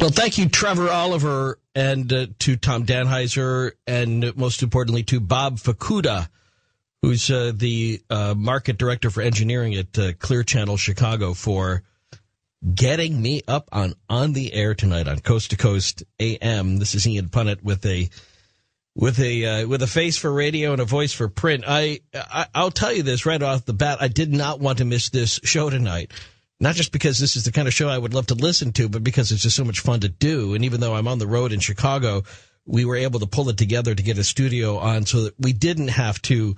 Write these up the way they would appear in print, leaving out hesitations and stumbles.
Well, thank you, Trevor Oliver, and to Tom Danheiser, and most importantly to Bob Fukuda, who's the market director for engineering at Clear Channel Chicago, for getting me up on the air tonight on Coast to Coast AM. This is Ian Punnett with a face for radio and a voice for print. I'll tell you this right off the bat. I did not want to miss this show tonight. Not just because this is the kind of show I would love to listen to, but because it's just so much fun to do. And even though I'm on the road in Chicago, we were able to pull it together to get a studio on so that we didn't have to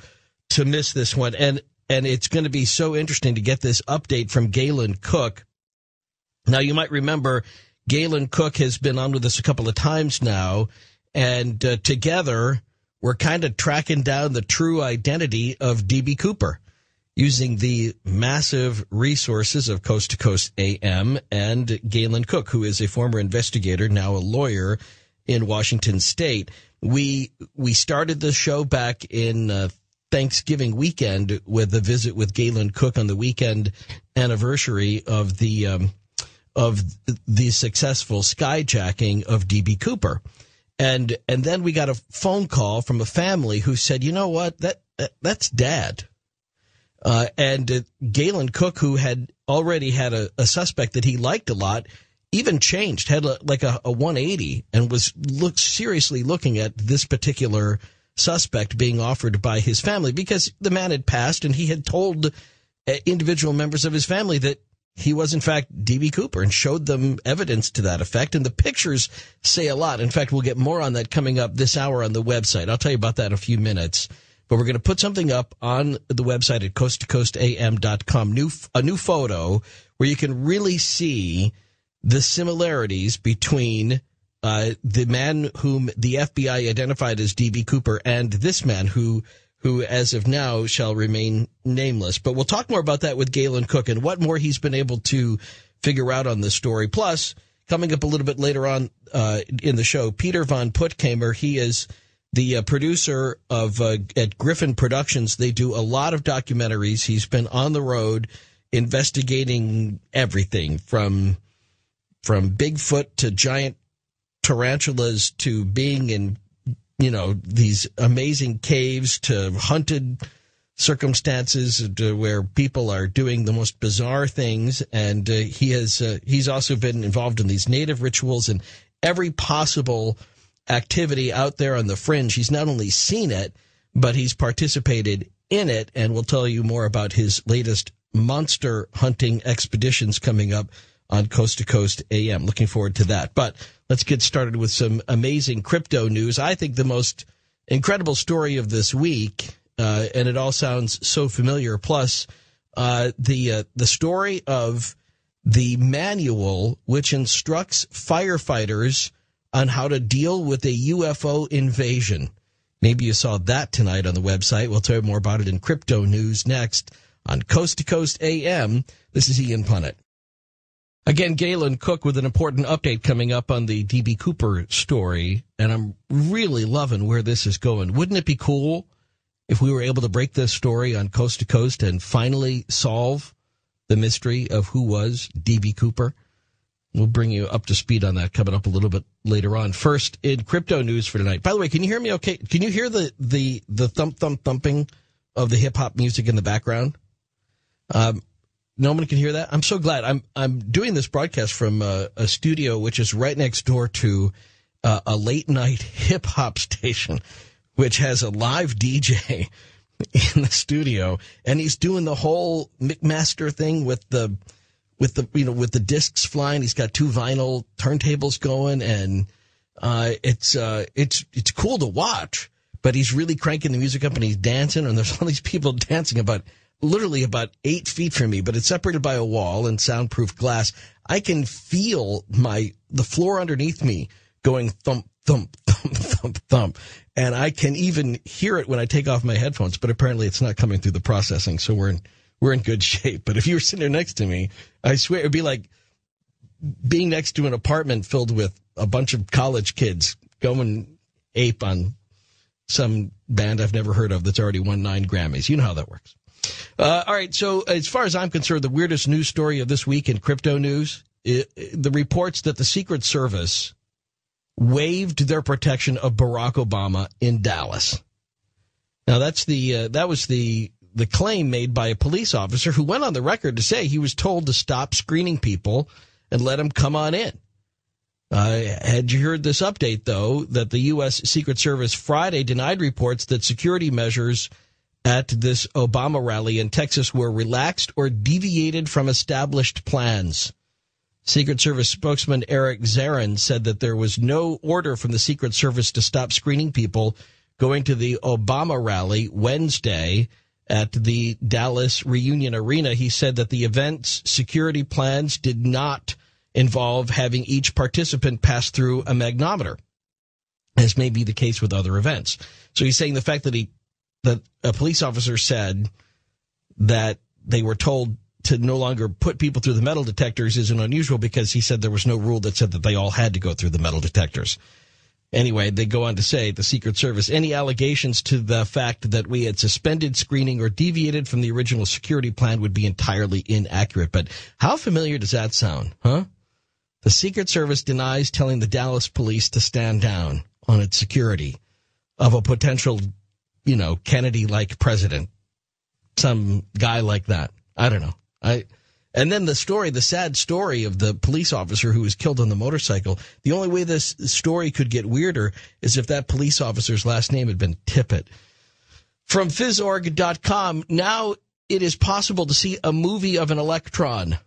miss this one. And it's going to be so interesting to get this update from Galen Cook. Now, you might remember Galen Cook has been on with us a couple of times now, and together we're kind of tracking down the true identity of D.B. Cooper, using the massive resources of Coast to Coast AM and Galen Cook, who is a former investigator, now a lawyer in Washington State. We started the show back in Thanksgiving weekend with a visit with Galen Cook on the weekend anniversary of the successful skyjacking of D.B. Cooper. And then we got a phone call from a family who said, you know what, that's Dad. And Galen Cook, who had already had a suspect that he liked a lot, even changed, had a 180, and was seriously looking at this particular suspect being offered by his family, because the man had passed and he had told individual members of his family that he was, in fact, D.B. Cooper, and showed them evidence to that effect. And the pictures say a lot. In fact, we'll get more on that coming up this hour on the website. I'll tell you about that in a few minutes. But we're going to put something up on the website at coasttocoastam.com, a new photo where you can really see the similarities between the man whom the FBI identified as D.B. Cooper and this man who as of now shall remain nameless. But we'll talk more about that with Galen Cook and what more he's been able to figure out on this story. Plus, coming up a little bit later on in the show, Peter Von Puttkamer. He is the producer of at Griffin Productions. They do a lot of documentaries. He's been on the road investigating everything from Bigfoot to giant tarantulas to being in, these amazing caves to hunted circumstances to where people are doing the most bizarre things. And he's also been involved in these native rituals and every possible activity out there on the fringe. He's not only seen it, but he's participated in it, and we'll tell you more about his latest monster hunting expeditions coming up on Coast to Coast AM. Looking forward to that. But let's get started with some amazing crypto news. I think the most incredible story of this week, and it all sounds so familiar, plus the story of the manual which instructs firefighters on how to deal with a UFO invasion. Maybe you saw that tonight on the website. We'll tell you more about it in crypto news next on Coast to Coast AM. This is Ian Punnett. Again, Galen Cook with an important update coming up on the D.B. Cooper story, and I'm really loving where this is going. Wouldn't it be cool if we were able to break this story on Coast to Coast and finally solve the mystery of who was D.B. Cooper? We'll bring you up to speed on that coming up a little bit later on. First, in crypto news for tonight. By the way, can you hear me okay? Can you hear the thumping of the hip-hop music in the background? No one can hear that? I'm so glad. I'm doing this broadcast from a studio which is right next door to a late-night hip-hop station, which has a live DJ in the studio, and he's doing the whole McMaster thing with the discs flying. He's got two vinyl turntables going, and it's cool to watch. But he's really cranking the music up, and he's dancing, and there's all these people dancing literally about 8 feet from me, but it's separated by a wall and soundproof glass. I can feel the floor underneath me going thump, thump, thump, thump, thump. And I can even hear it when I take off my headphones, but apparently it's not coming through the processing, so we're in good shape. But if you were sitting there next to me, I swear it'd be like being next to an apartment filled with a bunch of college kids going ape on some band I've never heard of that's already won 9 Grammys. You know how that works. All right, so as far as I'm concerned, the weirdest news story of this week in crypto news the reports that the Secret Service waived their protection of Barack Obama in Dallas. Now, that was the claim made by a police officer who went on the record to say he was told to stop screening people and let them come on in. Had you heard this update, though, that the U.S. Secret Service Friday denied reports that security measures at this Obama rally in Texas were relaxed or deviated from established plans. Secret Service spokesman Eric Zarin said that there was no order from the Secret Service to stop screening people going to the Obama rally Wednesday at the Dallas Reunion Arena. He said that the event's security plans did not involve having each participant pass through a magnometer, as may be the case with other events. So he's saying the fact that a police officer said that they were told to no longer put people through the metal detectors isn't unusual, because he said there was no rule that said that they all had to go through the metal detectors. Anyway, they go on to say, the Secret Service, any allegations to the fact that we had suspended screening or deviated from the original security plan would be entirely inaccurate. But how familiar does that sound, huh? The Secret Service denies telling the Dallas police to stand down on its security of a potential, Kennedy-like president. Some guy like that. I don't know. And then the sad story of the police officer who was killed on the motorcycle. The only way this story could get weirder is if that police officer's last name had been Tippett. From Phys.org.com, now it is possible to see a movie of an electron.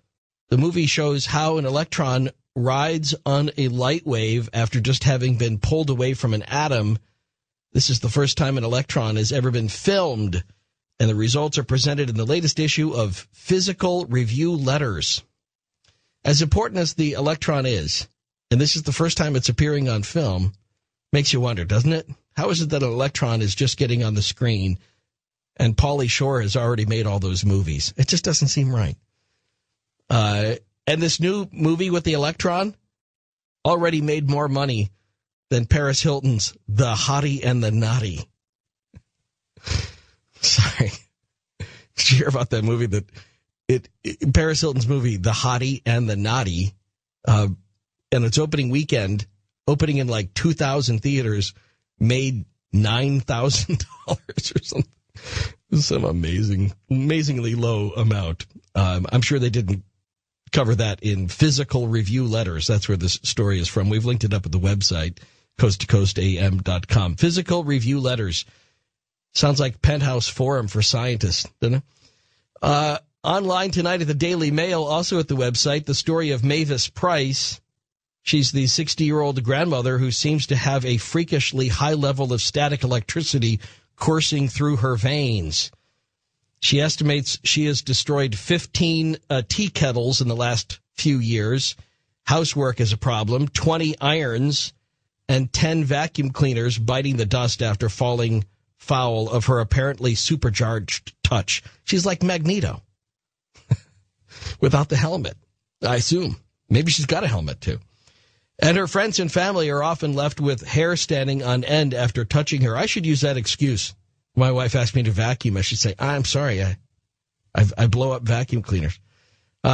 The movie shows how an electron rides on a light wave after just having been pulled away from an atom. This is the first time an electron has ever been filmed, and the results are presented in the latest issue of Physical Review Letters. As important as the electron is, and this is the first time it's appearing on film, makes you wonder, doesn't it? How is it that an electron is just getting on the screen and Pauly Shore has already made all those movies? It just doesn't seem right. And this new movie with the electron already made more money than Paris Hilton's The Hottie and the Naughty. Sorry. Did you hear about that movie? Paris Hilton's movie, The Hottie and the Naughty, and its opening weekend, opening in like 2,000 theaters, made $9,000 or something. Some amazingly low amount. I'm sure they didn't cover that in Physical Review Letters. That's where this story is from. We've linked it up at the website, coasttocoastam.com. Physical Review Letters. Sounds like Penthouse Forum for scientists, doesn't it? Online tonight at the Daily Mail, also at the website, the story of Mavis Price. She's the 60-year-old grandmother who seems to have a freakishly high level of static electricity coursing through her veins. She estimates she has destroyed 15 tea kettles in the last few years. Housework is a problem, 20 irons, and 10 vacuum cleaners biting the dust after falling foul of her apparently supercharged touch. She's like Magneto without the helmet, I assume. Maybe she's got a helmet, too. And her friends and family are often left with hair standing on end after touching her. I should use that excuse. My wife asked me to vacuum. I should say, I'm sorry, I blow up vacuum cleaners.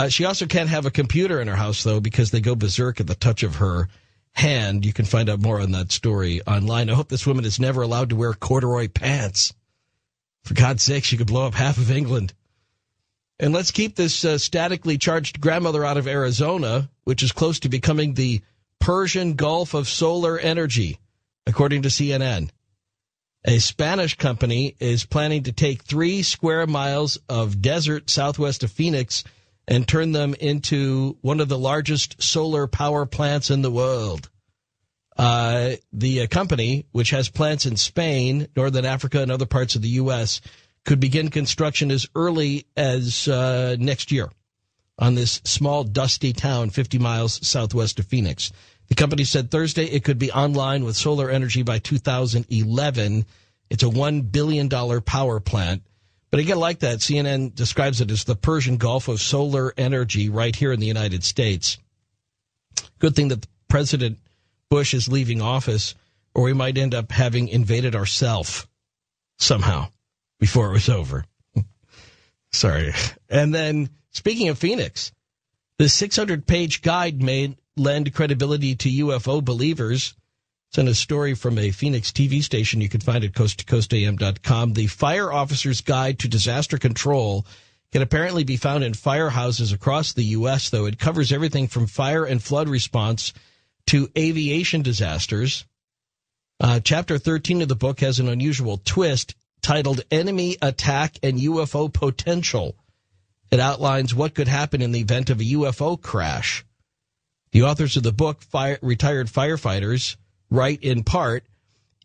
She also can't have a computer in her house, though, because they go berserk at the touch of her hand. You can find out more on that story online. I hope this woman is never allowed to wear corduroy pants. For God's sake, she could blow up half of England. And let's keep this statically charged grandmother out of Arizona, which is close to becoming the Persian Gulf of solar energy, according to CNN. A Spanish company is planning to take 3 square miles of desert southwest of Phoenix and turn them into one of the largest solar power plants in the world. The company, which has plants in Spain, Northern Africa, and other parts of the U.S., could begin construction as early as next year on this small, dusty town 50 miles southwest of Phoenix. The company said Thursday it could be online with solar energy by 2011. It's a $1 billion power plant. But again, like that, CNN describes it as the Persian Gulf of solar energy right here in the United States. Good thing that President Bush is leaving office, or we might end up having invaded ourselves somehow before it was over. Sorry. And then, speaking of Phoenix, The 600-page guide may lend credibility to UFO believers. It's in a story from a Phoenix TV station. You can find it at coasttocoastam.com. The Fire Officer's Guide to Disaster Control can apparently be found in firehouses across the U.S., though. It covers everything from fire and flood response to aviation disasters. Chapter 13 of the book has an unusual twist titled Enemy Attack and UFO Potential. It outlines what could happen in the event of a UFO crash. The authors of the book, retired firefighters, write in part,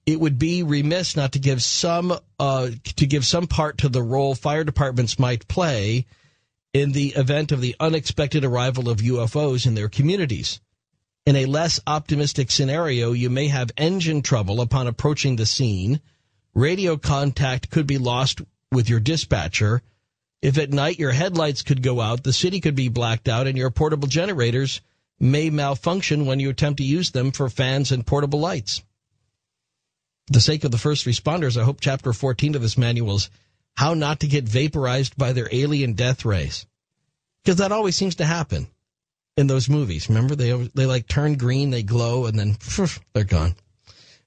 it would be remiss not to give some part to the role fire departments might play in the event of the unexpected arrival of UFOs in their communities. In a less optimistic scenario, you may have engine trouble upon approaching the scene. Radio contact could be lost with your dispatcher. If at night your headlights could go out, the city could be blacked out, and your portable generators may malfunction when you attempt to use them for fans and portable lights. For the sake of the first responders, I hope Chapter 14 of this manual is how not to get vaporized by their alien death rays. Because that always seems to happen in those movies. Remember, they like turn green, they glow, and then they're gone.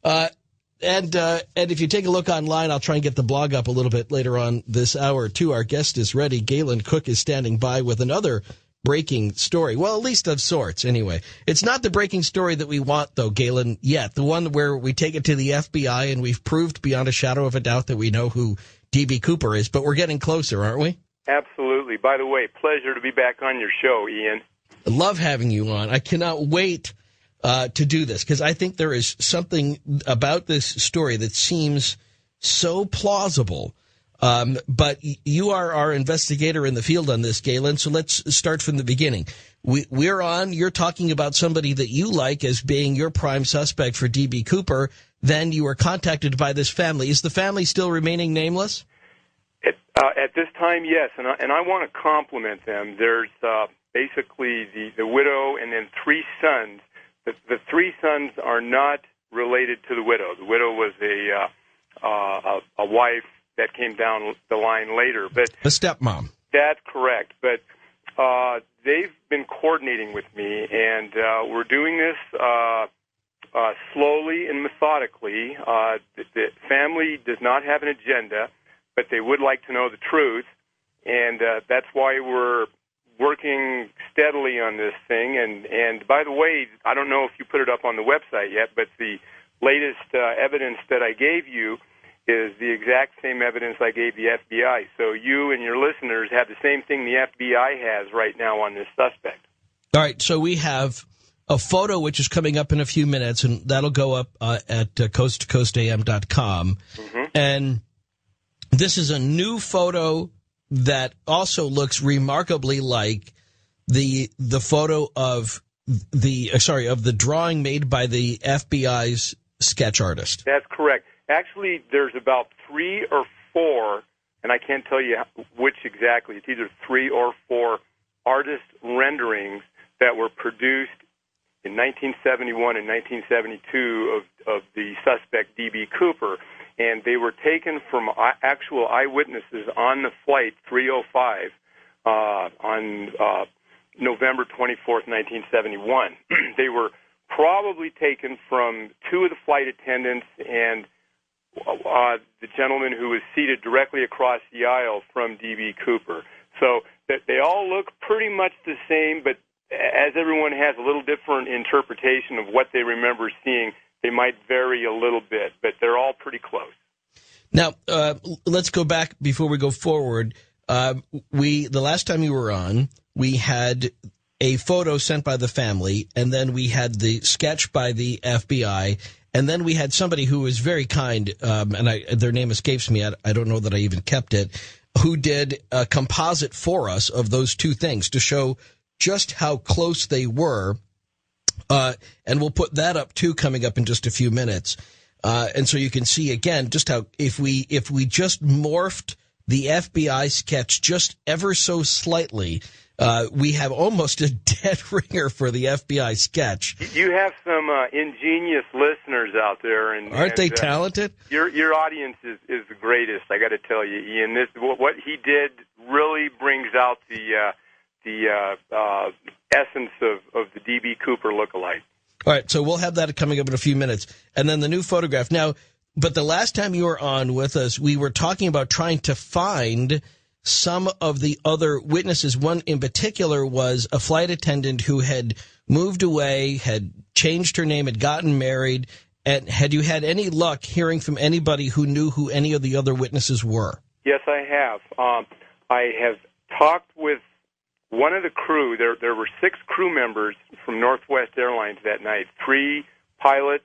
And if you take a look online, I'll try and get the blog up a little bit later on this hour, too. Our guest is ready. Galen Cook is standing by with another breaking story. Well, at least of sorts, anyway. It's not the breaking story that we want, though, Galen, yet. The one where we take it to the FBI and we've proved beyond a shadow of a doubt that we know who D.B. Cooper is. But we're getting closer, aren't we? Absolutely. By the way, pleasure to be back on your show, Ian. I love having you on. I cannot wait to do this, because I think there is something about this story that seems so plausible. But you are our investigator in the field on this, Galen, so let's start from the beginning. You're talking about somebody that you like as being your prime suspect for D.B. Cooper. Then you were contacted by this family. Is the family still remaining nameless? At this time, yes, and I want to compliment them. There's basically the widow and then three sons. The three sons are not related to the widow. The widow was a wife that came down the line later. But a stepmom. That's correct. But they've been coordinating with me, and we're doing this slowly and methodically. The family does not have an agenda, but they would like to know the truth, and that's why we're working steadily on this thing. And by the way, I don't know if you put it up on the website yet, but the latest evidence that I gave you is the exact same evidence I gave the FBI. So you and your listeners have the same thing the FBI has right now on this suspect. All right, so we have a photo which is coming up in a few minutes, and that'll go up at coasttocoastam.com. Mm-hmm. And this is a new photo that also looks remarkably like the photo of the drawing made by the FBI's sketch artist. That's correct. Actually, there's about 3 or 4, and I can't tell you which exactly. It's either 3 or 4 artist renderings that were produced in 1971 and 1972 of the suspect D.B. Cooper. And they were taken from actual eyewitnesses on the flight 305 on November 24th, 1971. They were probably taken from 2 of the flight attendants and the gentleman who was seated directly across the aisle from D.B. Cooper. So that they all look pretty much the same, but as everyone has a little different interpretation of what they remember seeing, they might vary a little bit, but they're all pretty close. Now, let's go back before we go forward. The last time you were on, we had a photo sent by the family, and then we had the sketch by the FBI, and then we had somebody who was very kind, and their name escapes me. I don't know that I even kept it, who did a composite for us of those two things to show just how close they were. And we'll put that up, too, coming up in just a few minutes. And so you can see, again, just how if we just morphed the FBI sketch just ever so slightly, we have almost a dead ringer for the FBI sketch. You have some ingenious listeners out there. Aren't they talented? Your audience is the greatest, I got to tell you, Ian. What he did really brings out the essence of the D.B. Cooper lookalike. All right, so we'll have that coming up in a few minutes. And then the new photograph. Now, but the last time you were on with us, we were talking about trying to find some of the other witnesses. One in particular was a flight attendant who had moved away, had changed her name, had gotten married. And had you had any luck hearing from anybody who knew who any of the other witnesses were? Yes, I have. I have talked with one of the crew. There were 6 crew members from Northwest Airlines that night, 3 pilots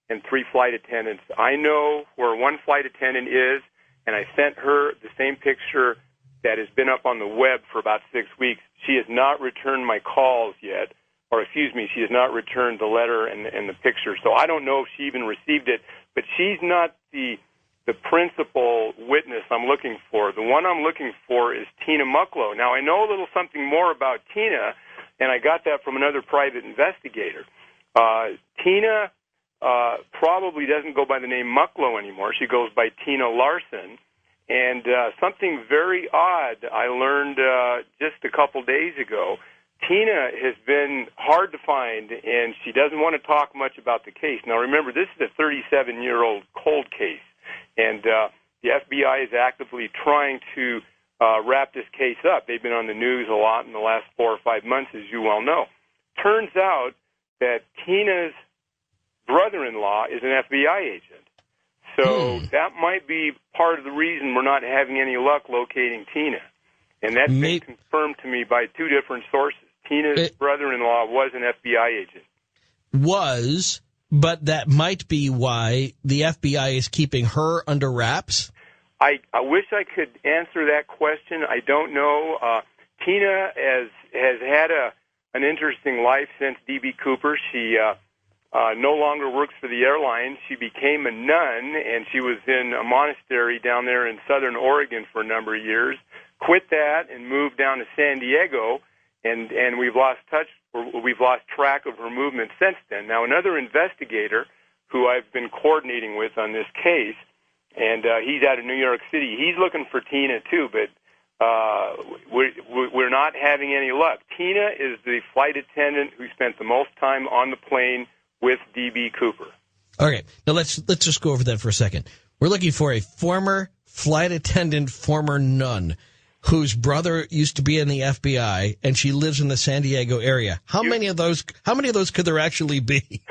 and 3 flight attendants. I know where one flight attendant is, and I sent her the same picture that has been up on the web for about 6 weeks. She has not returned my calls yet, or excuse me, she has not returned the letter and the picture. So I don't know if she even received it, but she's not the principal witness I'm looking for. The one I'm looking for is Tina Mucklow. Now, I know a little something more about Tina, and I got that from another private investigator. Tina probably doesn't go by the name Mucklow anymore. She goes by Tina Larson. And something very odd I learned just a couple days ago. Tina has been hard to find, and she doesn't want to talk much about the case. Now, remember, this is a 37-year-old cold case, and the FBI is actively trying to wrap this case up. They've been on the news a lot in the last 4 or 5 months, as you well know. Turns out that Tina's brother-in-law is an FBI agent. So that might be part of the reason we're not having any luck locating Tina. And that's been confirmed to me by 2 different sources. Tina's brother-in-law was an FBI agent. Was, but that might be why the FBI is keeping her under wraps? I wish I could answer that question. I don't know. Tina has had an interesting life since D.B. Cooper. She no longer works for the airline. She became a nun, and she was in a monastery down there in southern Oregon for a number of years. Quit that and moved down to San Diego, and we've lost track of her movement since then. Now, another investigator who I've been coordinating with on this case, and he's out of New York City, he's looking for Tina too, but we're not having any luck. Tina is the flight attendant who spent the most time on the plane with D.B. Cooper. Okay, now let's just go over that for a second. We're looking for a former flight attendant, former nun, whose brother used to be in the FBI, and she lives in the San Diego area. How many of those could there actually be?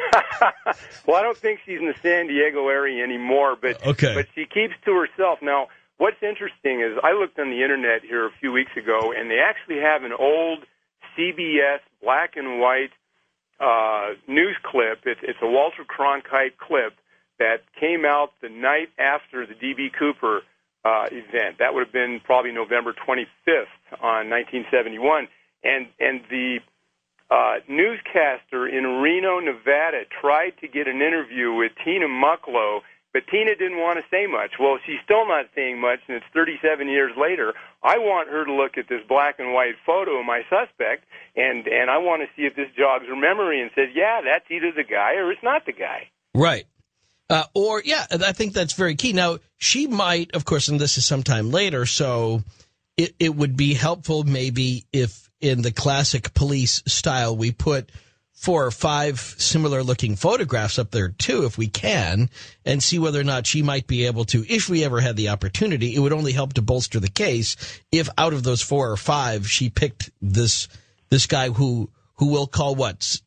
Well, I don't think she's in the San Diego area anymore, but she keeps to herself. Now, what's interesting is I looked on the Internet here a few weeks ago, and they actually have an old CBS black and white news clip. It's a Walter Cronkite clip that came out the night after the D.B. Cooper event. That would have been probably November 25th on 1971. And the newscaster in Reno, Nevada, tried to get an interview with Tina Mucklow, but Tina didn't want to say much. Well, she's still not saying much, and it's 37 years later. I want her to look at this black and white photo of my suspect, and I want to see if this jogs her memory and says, yeah, that's either the guy or it's not the guy. Right. I think that's very key. Now, she might, of course, and this is sometime later, so it would be helpful maybe if in the classic police style we put 4 or 5 similar-looking photographs up there, too, if we can, and see whether or not she might be able to, if we ever had the opportunity. It would only help to bolster the case if out of those 4 or 5 she picked this guy who we'll call what?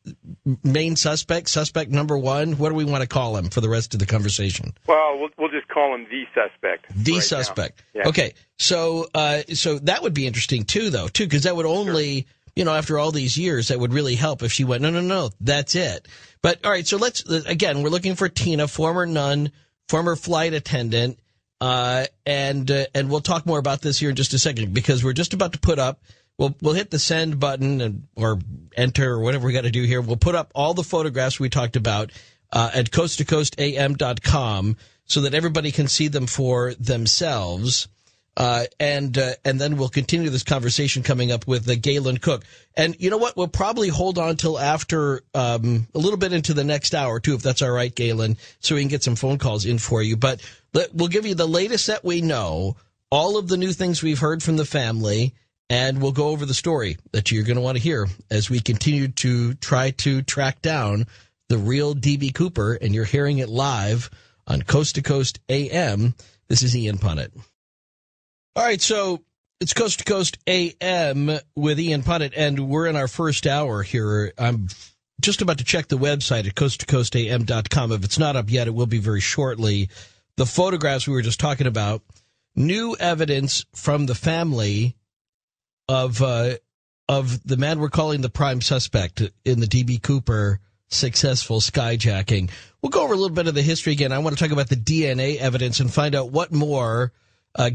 Main suspect? Suspect number 1? What do we want to call him for the rest of the conversation? Well, we'll just call him the suspect. The suspect. Yeah. Okay. So that would be interesting, too, because that would only... Sure. After all these years, that would really help if she went, no, that's it. But, all right, so again, we're looking for Tina, former nun, former flight attendant, and we'll talk more about this here in just a second, because we're just about to put up, we'll hit the send button or enter or whatever we got to do here. We'll put up all the photographs we talked about at coasttocoastam.com so that everybody can see them for themselves. And then we'll continue this conversation coming up with Galen Cook. And you know what? We'll probably hold on till after a little bit into the next hour, too, if that's all right, Galen, so we can get some phone calls in for you. But we'll give you the latest that we know, all of the new things we've heard from the family, and we'll go over the story that you're going to want to hear as we continue to try to track down the real D.B. Cooper, and you're hearing it live on Coast to Coast AM. This is Ian Punnett. All right, so it's Coast to Coast AM with Ian Punnett, and we're in our first hour here. I'm just about to check the website at coasttocoastam.com. If it's not up yet, it will be very shortly. The photographs we were just talking about, new evidence from the family of the man we're calling the prime suspect in the D.B. Cooper successful skyjacking. We'll go over a little bit of the history again. I want to talk about the DNA evidence and find out what more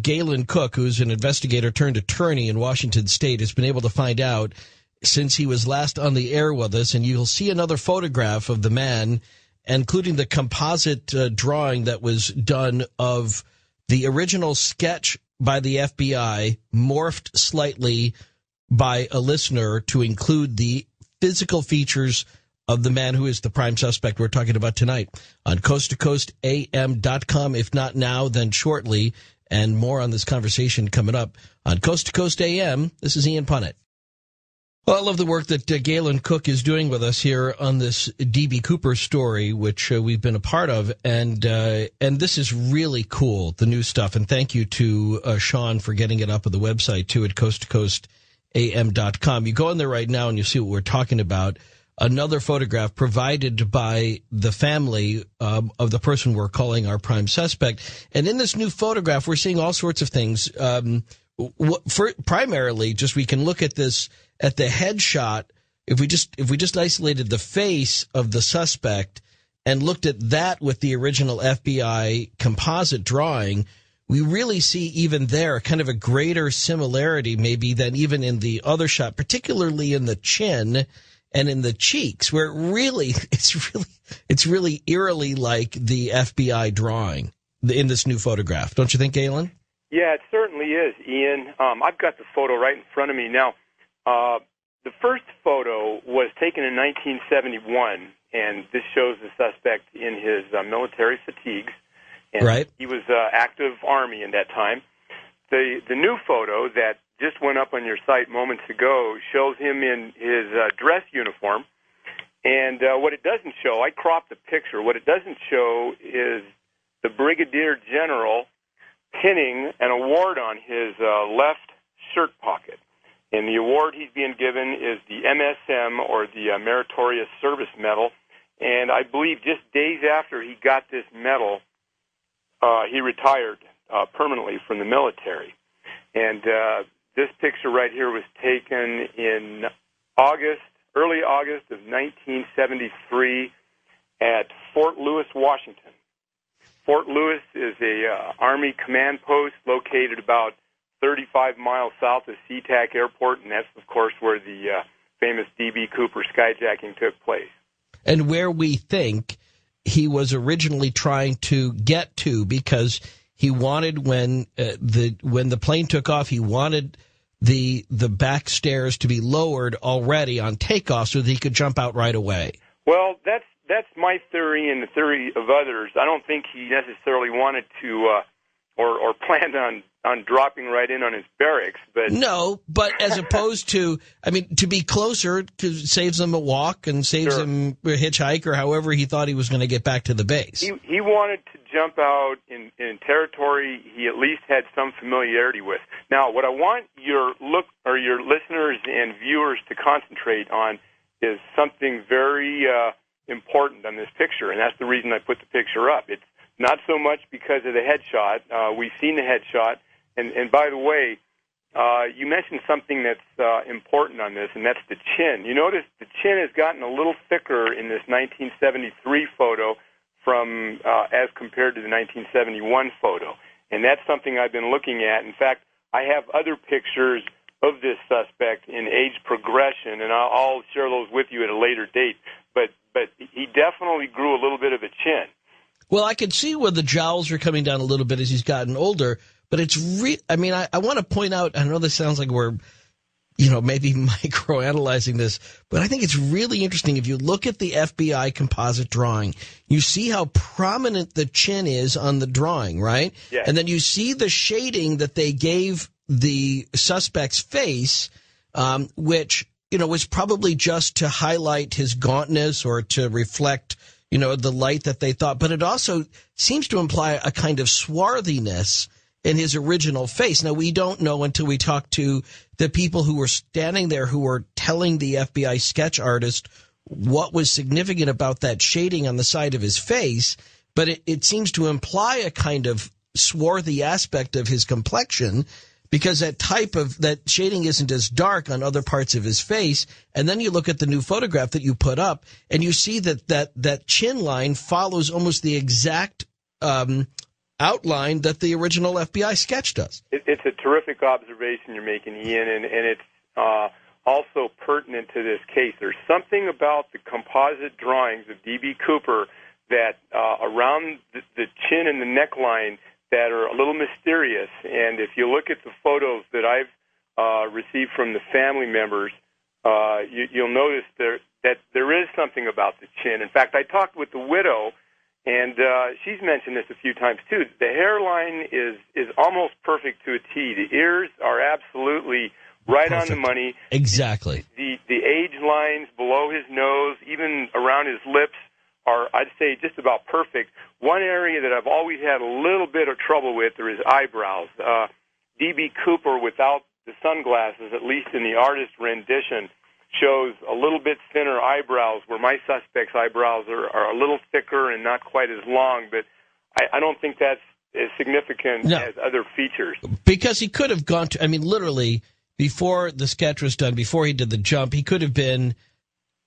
Galen Cook, who's an investigator turned attorney in Washington State, has been able to find out since he was last on the air with us. And you'll see another photograph of the man, including the composite drawing that was done of the original sketch by the FBI, morphed slightly by a listener to include the physical features of the man who is the prime suspect we're talking about tonight on coasttocoastam.com. If not now, then shortly. And more on this conversation coming up on Coast to Coast AM. This is Ian Punnett. Well, I love the work that Galen Cook is doing with us here on this D.B. Cooper story, which we've been a part of. And this is really cool, the new stuff. And thank you to Sean for getting it up on the website, too, at coasttocoastam.com. You go in there right now and you see what we're talking about. Another photograph provided by the family of the person we're calling our prime suspect. And in this new photograph, we're seeing all sorts of things. Primarily, just we can look at this at the headshot. If we just isolated the face of the suspect and looked at that with the original FBI composite drawing, we really see even there kind of a greater similarity maybe than even in the other shot, particularly in the chin and in the cheeks, where it's really eerily like the FBI drawing in this new photograph. Don't you think, Galen? Yeah, it certainly is, Ian. I've got the photo right in front of me now. The first photo was taken in 1971, and this shows the suspect in his military fatigues. And right. He was active Army in that time. The new photo that just went up on your site moments ago shows him in his dress uniform. And what it doesn't show, I cropped the picture, what it doesn't show is the Brigadier General pinning an award on his left shirt pocket. And the award he's being given is the MSM, or the Meritorious Service Medal. And I believe just days after he got this medal, he retired permanently from the military. And this picture right here was taken in early August of 1973 at Fort Lewis, Washington. Fort Lewis is a Army command post located about 35 miles south of SeaTac Airport, and that's, of course, where the famous D.B. Cooper skyjacking took place. And where we think he was originally trying to get to, because he wanted, when the plane took off, he wanted the back stairs to be lowered already on takeoff so that he could jump out right away. Well, that's my theory and the theory of others. I don't think he necessarily wanted to or planned on dropping right in on his barracks. But no, but as opposed to, to be closer, saves him a walk and saves him a hitchhike, or however he thought he was going to get back to the base. He wanted to jump out in territory he at least had some familiarity with. Now, what I want your listeners and viewers to concentrate on is something very important on this picture, and that's the reason I put the picture up. It's not so much because of the headshot. We've seen the headshot. And by the way, you mentioned something that's important on this, and that's the chin. You notice the chin has gotten a little thicker in this 1973 photo from as compared to the 1971 photo. And that's something I've been looking at. In fact, I have other pictures of this suspect in age progression, and I'll share those with you at a later date. But he definitely grew a little bit of a chin. Well, I can see where the jowls are coming down a little bit as he's gotten older, but it's I want to point out, I know this sounds like we're, maybe microanalyzing this, but I think it's really interesting. If you look at the FBI composite drawing, you see how prominent the chin is on the drawing, right? Yes. And then you see the shading that they gave the suspect's face, which, was probably just to highlight his gauntness or to reflect, the light that they thought. But it also seems to imply a kind of swarthiness in his original face. Now, we don't know until we talk to the people who were standing there who were telling the FBI sketch artist what was significant about that shading on the side of his face. But it seems to imply a kind of swarthy aspect of his complexion, because that shading isn't as dark on other parts of his face. And then you look at the new photograph that you put up, and you see that chin line follows almost the exact outline that the original FBI sketch does. It's a terrific observation you're making, Ian, and it's also pertinent to this case. There's something about the composite drawings of D.B. Cooper that around the chin and the neckline that are a little mysterious. And if you look at the photos that I've received from the family members, you'll notice that there is something about the chin. In fact, I talked with the widow, and she's mentioned this a few times too. The hairline is almost perfect to a T. The ears are absolutely right perfect. On the money. Exactly. The age lines below his nose, even around his lips, are, I'd say, just about perfect. One area that I've always had a little bit of trouble with are his eyebrows. D.B. Cooper, without the sunglasses, at least in the artist rendition, shows a little bit thinner eyebrows, where my suspect's eyebrows are a little thicker and not quite as long. But I don't think that's as significant as other features. Because he could have gone to, literally, before the sketch was done, before he did the jump, he could have been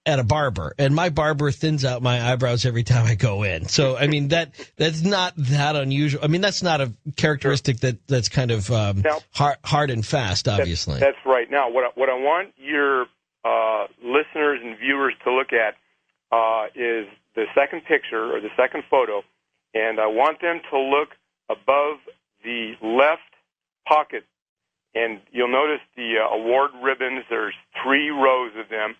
at a barber, and my barber thins out my eyebrows every time I go in. So, that's not that unusual. That's not a characteristic that's kind of hard and fast, obviously. That's right. Now, what I want your listeners and viewers to look at is the second picture or the second photo, and I want them to look above the left pocket, and you'll notice the award ribbons. There's 3 rows of them.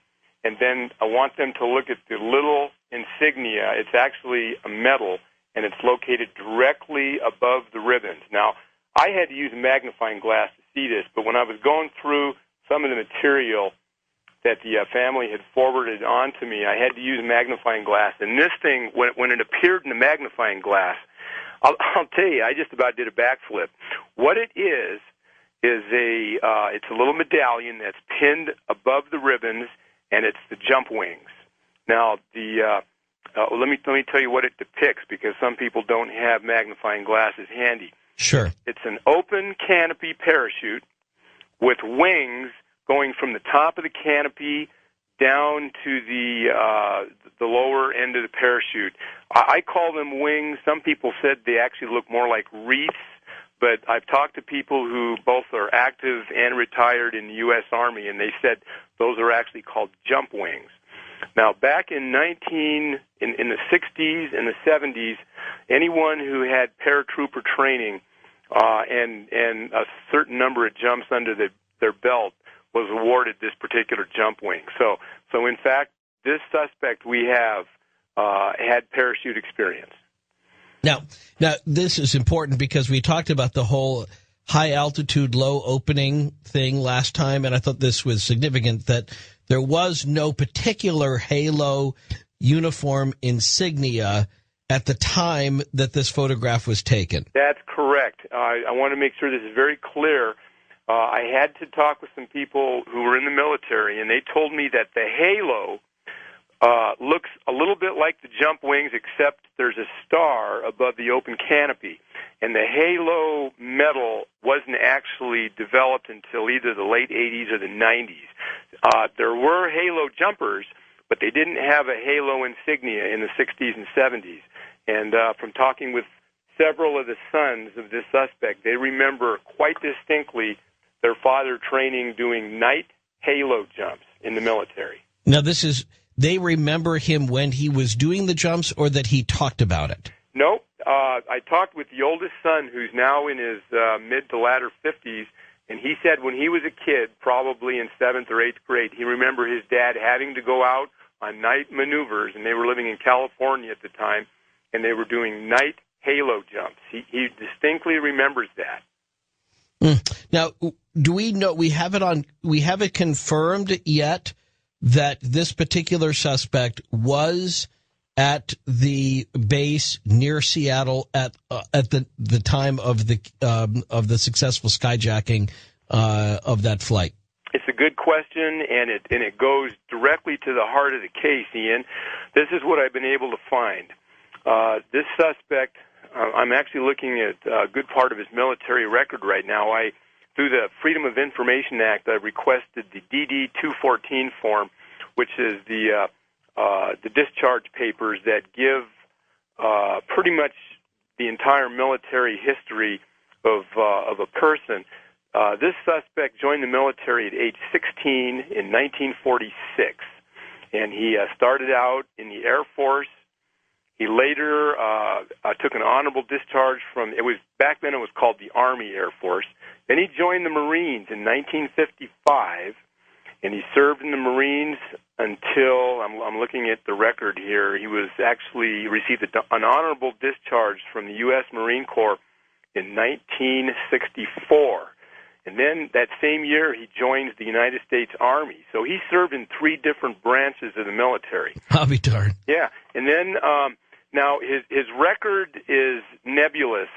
And then I want them to look at the little insignia. It's actually a medal, and it's located directly above the ribbons. Now, I had to use a magnifying glass to see this, but when I was going through some of the material that the family had forwarded on to me, I had to use a magnifying glass. And this thing, when it appeared in the magnifying glass, I'll tell you, I just about did a backflip. What it is it's a little medallion that's pinned above the ribbons, and it's the jump wings. Now, let me tell you what it depicts, because some people don't have magnifying glasses handy. Sure. It's an open canopy parachute with wings going from the top of the canopy down to the lower end of the parachute. I call them wings. Some people said they actually look more like wreaths. But I've talked to people who both are active and retired in the U.S. Army, and they said those are actually called jump wings. Now, back in in the 60s and the 70s, anyone who had paratrooper training and a certain number of jumps under their belt was awarded this particular jump wing. So in fact, this suspect we have had parachute experience. Now, this is important because we talked about the whole high altitude, low opening thing last time, and I thought this was significant that there was no particular halo uniform insignia at the time that this photograph was taken. That's correct. I want to make sure this is very clear. I had to talk with some people who were in the military, and they told me that the halo looks a little bit like the jump wings, except there's a star above the open canopy. And the halo medal wasn't actually developed until either the late 80s or the 90s. There were halo jumpers, but they didn't have a halo insignia in the 60s and 70s. And from talking with several of the sons of this suspect, they remember quite distinctly their father training doing night halo jumps in the military. Now, they remember him when he was doing the jumps, or that he talked about it? No. I talked with the oldest son, who's now in his mid to latter 50s, and he said when he was a kid, probably in 7th or 8th grade, he remembered his dad having to go out on night maneuvers, and they were living in California at the time, and they were doing night halo jumps. He distinctly remembers that. Now, do we know, we have it confirmed yet that this particular suspect was at the base near Seattle at the time of the successful skyjacking of that flight? It's a good question, and it goes directly to the heart of the case, Ian. This is what I've been able to find. This suspect, I'm actually looking at a good part of his military record right now. Through the Freedom of Information Act, I requested the DD-214 form, which is the discharge papers that give pretty much the entire military history of a person. This suspect joined the military at age 16 in 1946, and he started out in the Air Force. He later took an honorable discharge back then it was called the Army Air Force. Then he joined the Marines in 1955, and he served in the Marines until, I'm looking at the record here, he was actually received an honorable discharge from the U.S. Marine Corps in 1964. And then that same year, he joins the United States Army. So he served in 3 different branches of the military. I'll be darned. Yeah. And then now his record is nebulous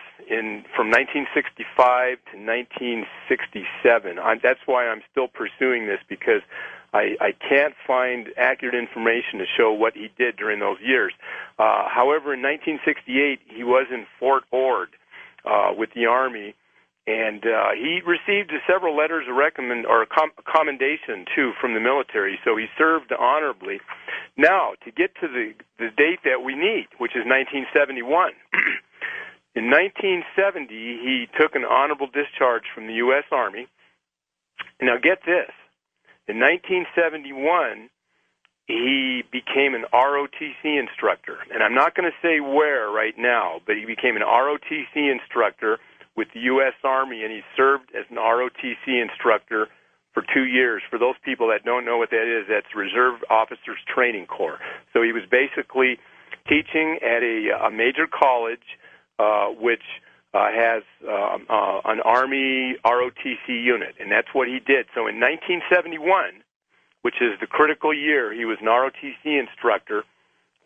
from 1965 to 1967. That's why I'm still pursuing this, because I can't find accurate information to show what he did during those years. However, in 1968, he was in Fort Ord with the Army. And he received several letters of commendation, too, from the military, so he served honorably. Now, to get to the date that we need, which is 1971, in 1970, he took an honorable discharge from the U.S. Army. Now, get this. In 1971, he became an ROTC instructor. And I'm not going to say where right now, but he became an ROTC instructor with the U.S. Army, and he served as an ROTC instructor for 2 years. For those people that don't know what that is, that's Reserve Officers Training Corps. So he was basically teaching at a major college, which has an Army ROTC unit, and that's what he did. So in 1971, which is the critical year, he was an ROTC instructor,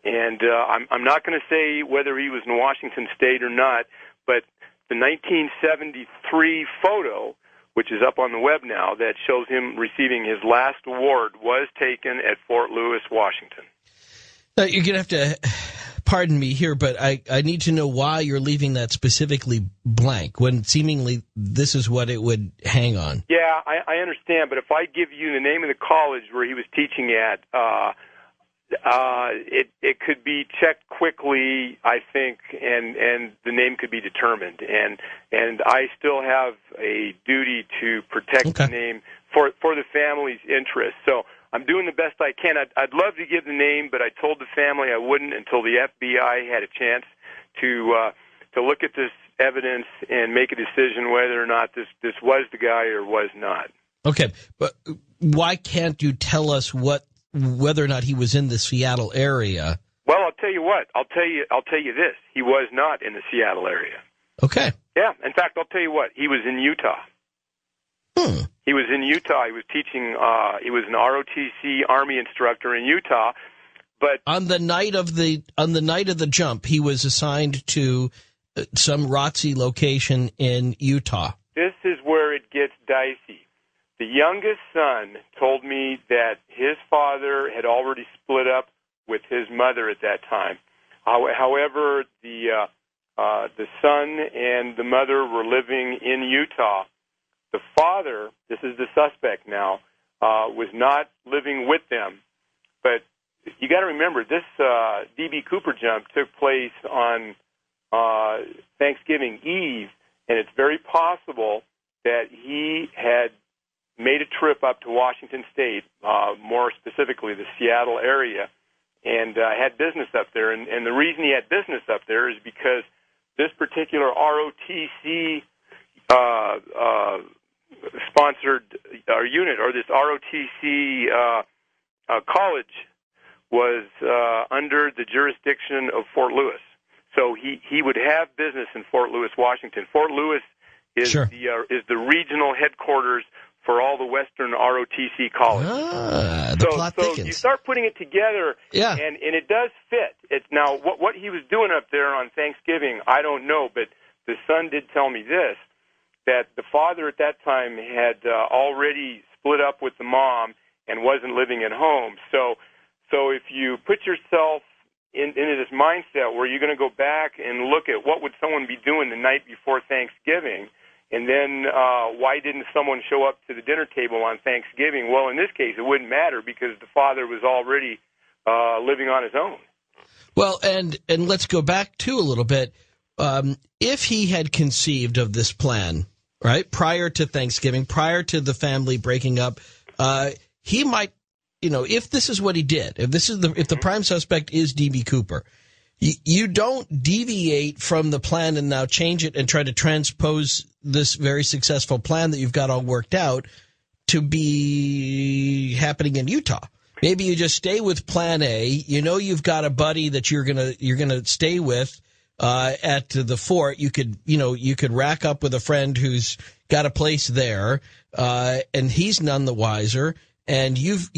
and I'm not going to say whether he was in Washington State or not, but the 1973 photo, which is up on the web now, that shows him receiving his last award, was taken at Fort Lewis, Washington. Now, you're going to have to pardon me here, but I need to know why you're leaving that specifically blank, when seemingly this is what it would hang on. Yeah, I understand, but if I give you the name of the college where he was teaching at, it could be checked quickly, I think, and the name could be determined. And I still have a duty to protect the name for the family's interest. So I'm doing the best I can. I'd love to give the name, but I told the family I wouldn't until the FBI had a chance to look at this evidence and make a decision whether or not this was the guy or was not. Okay, but why can't you tell us whether or not he was in the Seattle area? Well, I'll tell you what. I'll tell you this. He was not in the Seattle area. Okay. Yeah. In fact, I'll tell you what. He was in Utah. He was in Utah. He was teaching. He was an ROTC Army instructor in Utah. But on the night of the jump, he was assigned to some ROTC location in Utah. This is where it gets dicey. The youngest son told me that his father had already split up with his mother at that time. However, the son and the mother were living in Utah. The father, this is the suspect now, was not living with them. But you got to remember, this D.B. Cooper jump took place on Thanksgiving Eve, and it's very possible that he had made a trip up to Washington State, more specifically the Seattle area, and had business up there. And the reason he had business up there is because this particular ROTC sponsored unit, or this ROTC college, was under the jurisdiction of Fort Lewis. So he would have business in Fort Lewis, Washington. Fort Lewis is Sure. the regional headquarters for all the Western ROTC colleges. The plot thickens. So you start putting it together, Yeah. and it does fit. Now, what he was doing up there on Thanksgiving, I don't know, but the son did tell me this, that the father at that time had already split up with the mom and wasn't living at home. So if you put yourself into this mindset where you're going to go back and look at what would someone be doing the night before Thanksgiving, and then why didn't someone show up to the dinner table on Thanksgiving? Well, in this case, it wouldn't matter because the father was already living on his own. Well, and let's go back to a little bit. If he had conceived of this plan, right, prior to Thanksgiving, prior to the family breaking up, he might, if this is what he did, if the prime suspect is D.B. Cooper, you don't deviate from the plan and now change it and try to transpose this very successful plan that you've got all worked out to be happening in Utah. Maybe you just stay with plan A. You've got a buddy that you're gonna stay with at the fort. You could rack up with a friend who's got a place there, and he's none the wiser. And you've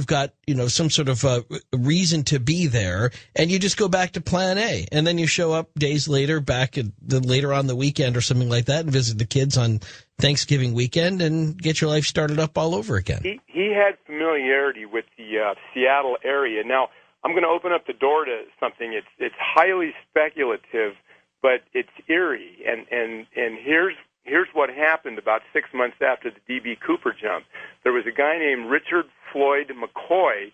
got, some sort of reason to be there, and you just go back to plan A. And then you show up days later, later on the weekend or something like that, and visit the kids on Thanksgiving weekend and get your life started up all over again. He had familiarity with the Seattle area. Now, I'm going to open up the door to something. It's highly speculative, but it's eerie. And here's what happened about 6 months after the D.B. Cooper jump. There was a guy named Richard Floyd McCoy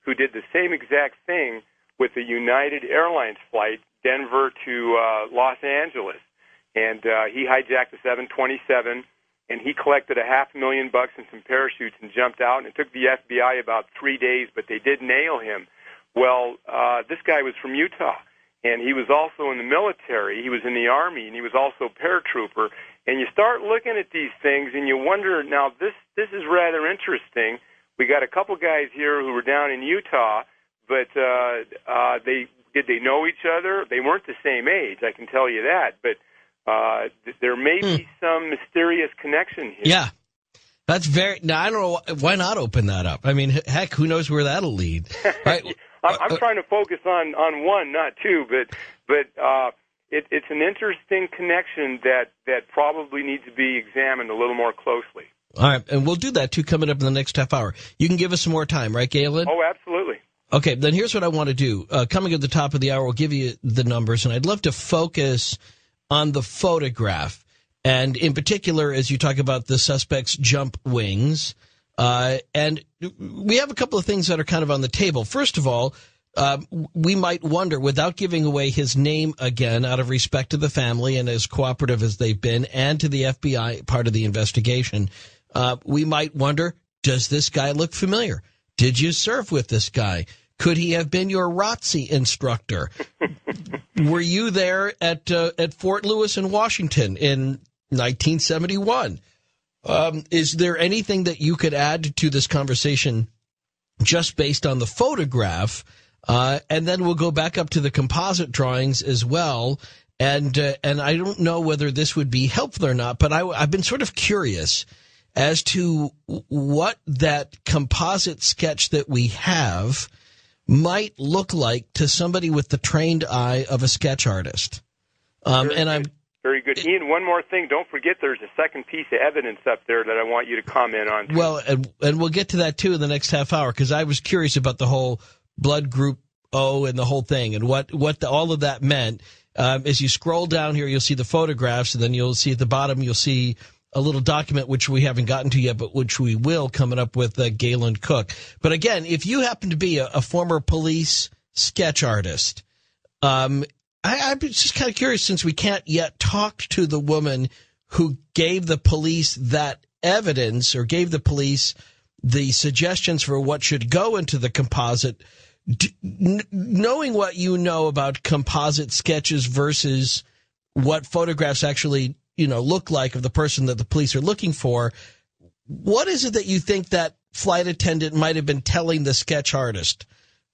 who did the same exact thing with a United Airlines flight, Denver to Los Angeles. And he hijacked a 727, and he collected $500,000 and some parachutes and jumped out. And it took the FBI about 3 days, but they did nail him. Well, this guy was from Utah, and he was also in the military. He was in the Army, and he was also a paratrooper. And you start looking at these things, and you wonder, now, this is rather interesting. We got a couple guys here who were down in Utah, but did they know each other? They weren't the same age, I can tell you that. But there may be some mysterious connection here. Yeah. That's now, I don't know, why not open that up? I mean, heck, who knows where that'll lead? Right? I'm trying to focus on one, not two, but it's an interesting connection that probably needs to be examined a little more closely. All right, and we'll do that, too, coming up in the next half hour. You can give us some more time, right, Galen? Oh, absolutely. Okay, then here's what I want to do. Coming at the top of the hour, we'll give you the numbers, and I'd love to focus on the photograph, and in particular, as you talk about the suspect's jump wings. And we have a couple of things that are kind of on the table. First of all, we might wonder, without giving away his name again, out of respect to the family and as cooperative as they've been, and to the FBI part of the investigation, we might wonder, does this guy look familiar? Did you serve with this guy? Could he have been your ROTC instructor? Were you there at Fort Lewis in Washington in 1971? Is there anything that you could add to this conversation just based on the photograph? And then we'll go back up to the composite drawings as well. And I don't know whether this would be helpful or not, but I've been sort of curious as to what that composite sketch that we have might look like to somebody with the trained eye of a sketch artist. Very good. Ian, one more thing. Don't forget there's a second piece of evidence up there that I want you to comment on, too. Well, and we'll get to that, too, in the next half hour, because I was curious about the whole blood group O and the whole thing and what all of that meant. As you scroll down here, you'll see the photographs, and then you'll see at the bottom, you'll see a little document, which we haven't gotten to yet, but which we will coming up with Galen Cook. But again, if you happen to be a former police sketch artist, I'm just kind of curious, since we can't yet talk to the woman who gave the police that evidence or gave the police the suggestions for what should go into the composite, knowing what you know about composite sketches versus what photographs actually, look like of the person that the police are looking for, what is it that you think that flight attendant might have been telling the sketch artist?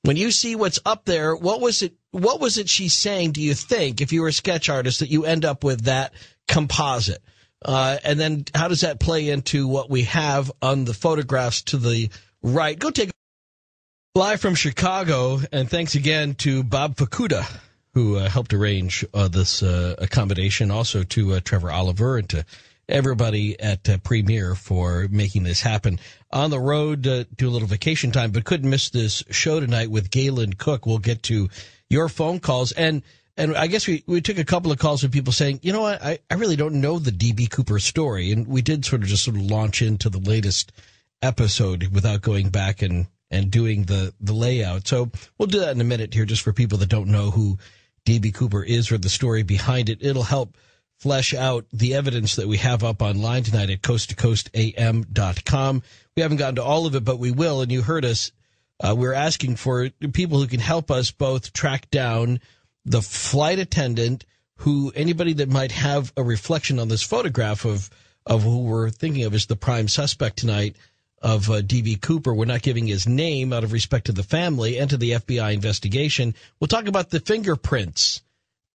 When you see what's up there, what was it she's saying, do you think, if you were a sketch artist, that you end up with that composite? And then how does that play into what we have on the photographs to the right? Go take a live from Chicago. And thanks again to Bob Fukuda, who helped arrange this accommodation. Also to Trevor Oliver and to everybody at Premier for making this happen. On the road to a little vacation time, but couldn't miss this show tonight with Galen Cook. We'll get to your phone calls. And I guess we took a couple of calls from people saying, you know what, I really don't know the D.B. Cooper story. And we did sort of launch into the latest episode without going back and doing the layout. So we'll do that in a minute here just for people that don't know who D.B. Cooper is or the story behind it. It'll help flesh out the evidence that we have up online tonight at coasttocoastam.com. We haven't gotten to all of it, but we will. And you heard us. We're asking for people who can help us both track down the flight attendant, anybody that might have a reflection on this photograph of who we're thinking of as the prime suspect tonight of D.B. Cooper. We're not giving his name out of respect to the family and to the FBI investigation. We'll talk about the fingerprints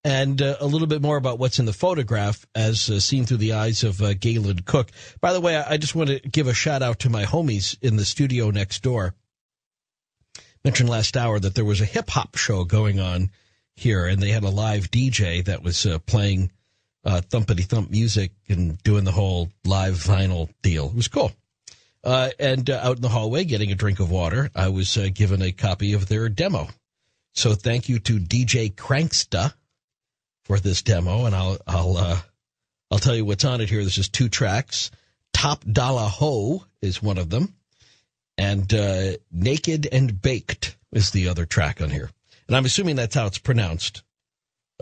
and a little bit more about what's in the photograph as seen through the eyes of Galen Cook. By the way, I just want to give a shout out to my homies in the studio next door. Mentioned last hour that there was a hip hop show going on here, and they had a live DJ that was playing thumpity thump music and doing the whole live vinyl deal. It was cool. And out in the hallway, getting a drink of water, I was given a copy of their demo. So thank you to DJ Cranksta for this demo, and I'll tell you what's on it here. There's just 2 tracks. Top Dollar Ho is one of them, and Naked and Baked is the other track on here. And I'm assuming that's how it's pronounced.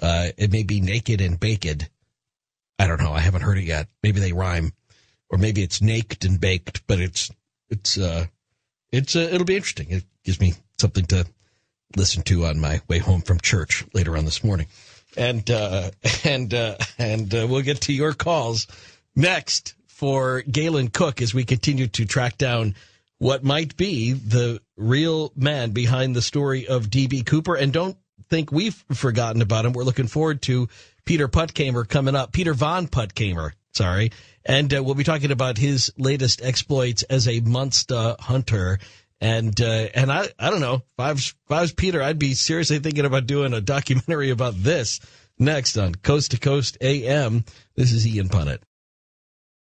It may be Naked and Baked. I don't know. I haven't heard it yet. Maybe they rhyme, or maybe it's Naked and Baked. But it'll be interesting. It gives me something to listen to on my way home from church later on this morning. And we'll get to your calls next for Galen Cook as we continue to track down what might be the real man behind the story of D.B. Cooper. And don't think we've forgotten about him. We're looking forward to Peter Puttkamer coming up. Peter Von Puttkamer, sorry. And we'll be talking about his latest exploits as a monster hunter. And I don't know, if I was Peter, I'd be seriously thinking about doing a documentary about this next on Coast to Coast AM. This is Ian Punnett.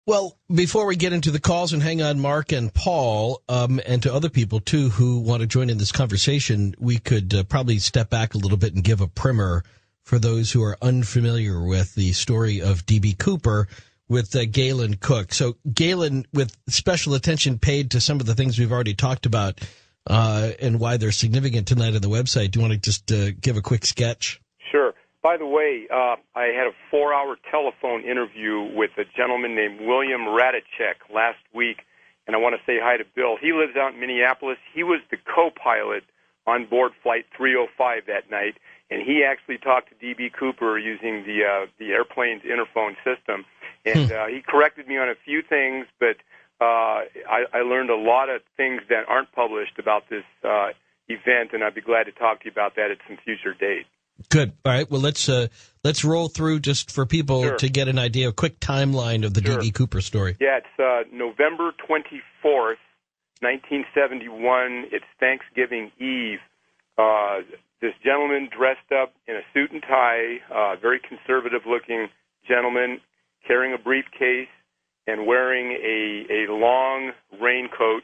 Well, before we get into the calls, and hang on, Mark and Paul, and to other people, too, who want to join in this conversation, we could probably step back a little bit and give a primer for those who are unfamiliar with the story of D.B. Cooper with Galen Cook. So, Galen, with special attention paid to some of the things we've already talked about and why they're significant tonight on the website, do you want to just give a quick sketch? Sure. By the way, I had a 4-hour telephone interview with a gentleman named William Radicek last week, and I want to say hi to Bill. He lives out in Minneapolis. He was the co-pilot on board Flight 305 that night, and he actually talked to D.B. Cooper using the airplane's interphone system. And he corrected me on a few things, but I learned a lot of things that aren't published about this event, and I'd be glad to talk to you about that at some future date. Good. All right. Well, let's roll through just for people to get an idea, a quick timeline of the D.B. Cooper story. Yeah, it's November 24th, 1971. It's Thanksgiving Eve. This gentleman dressed up in a suit and tie, very conservative-looking gentleman, carrying a briefcase and wearing a long raincoat,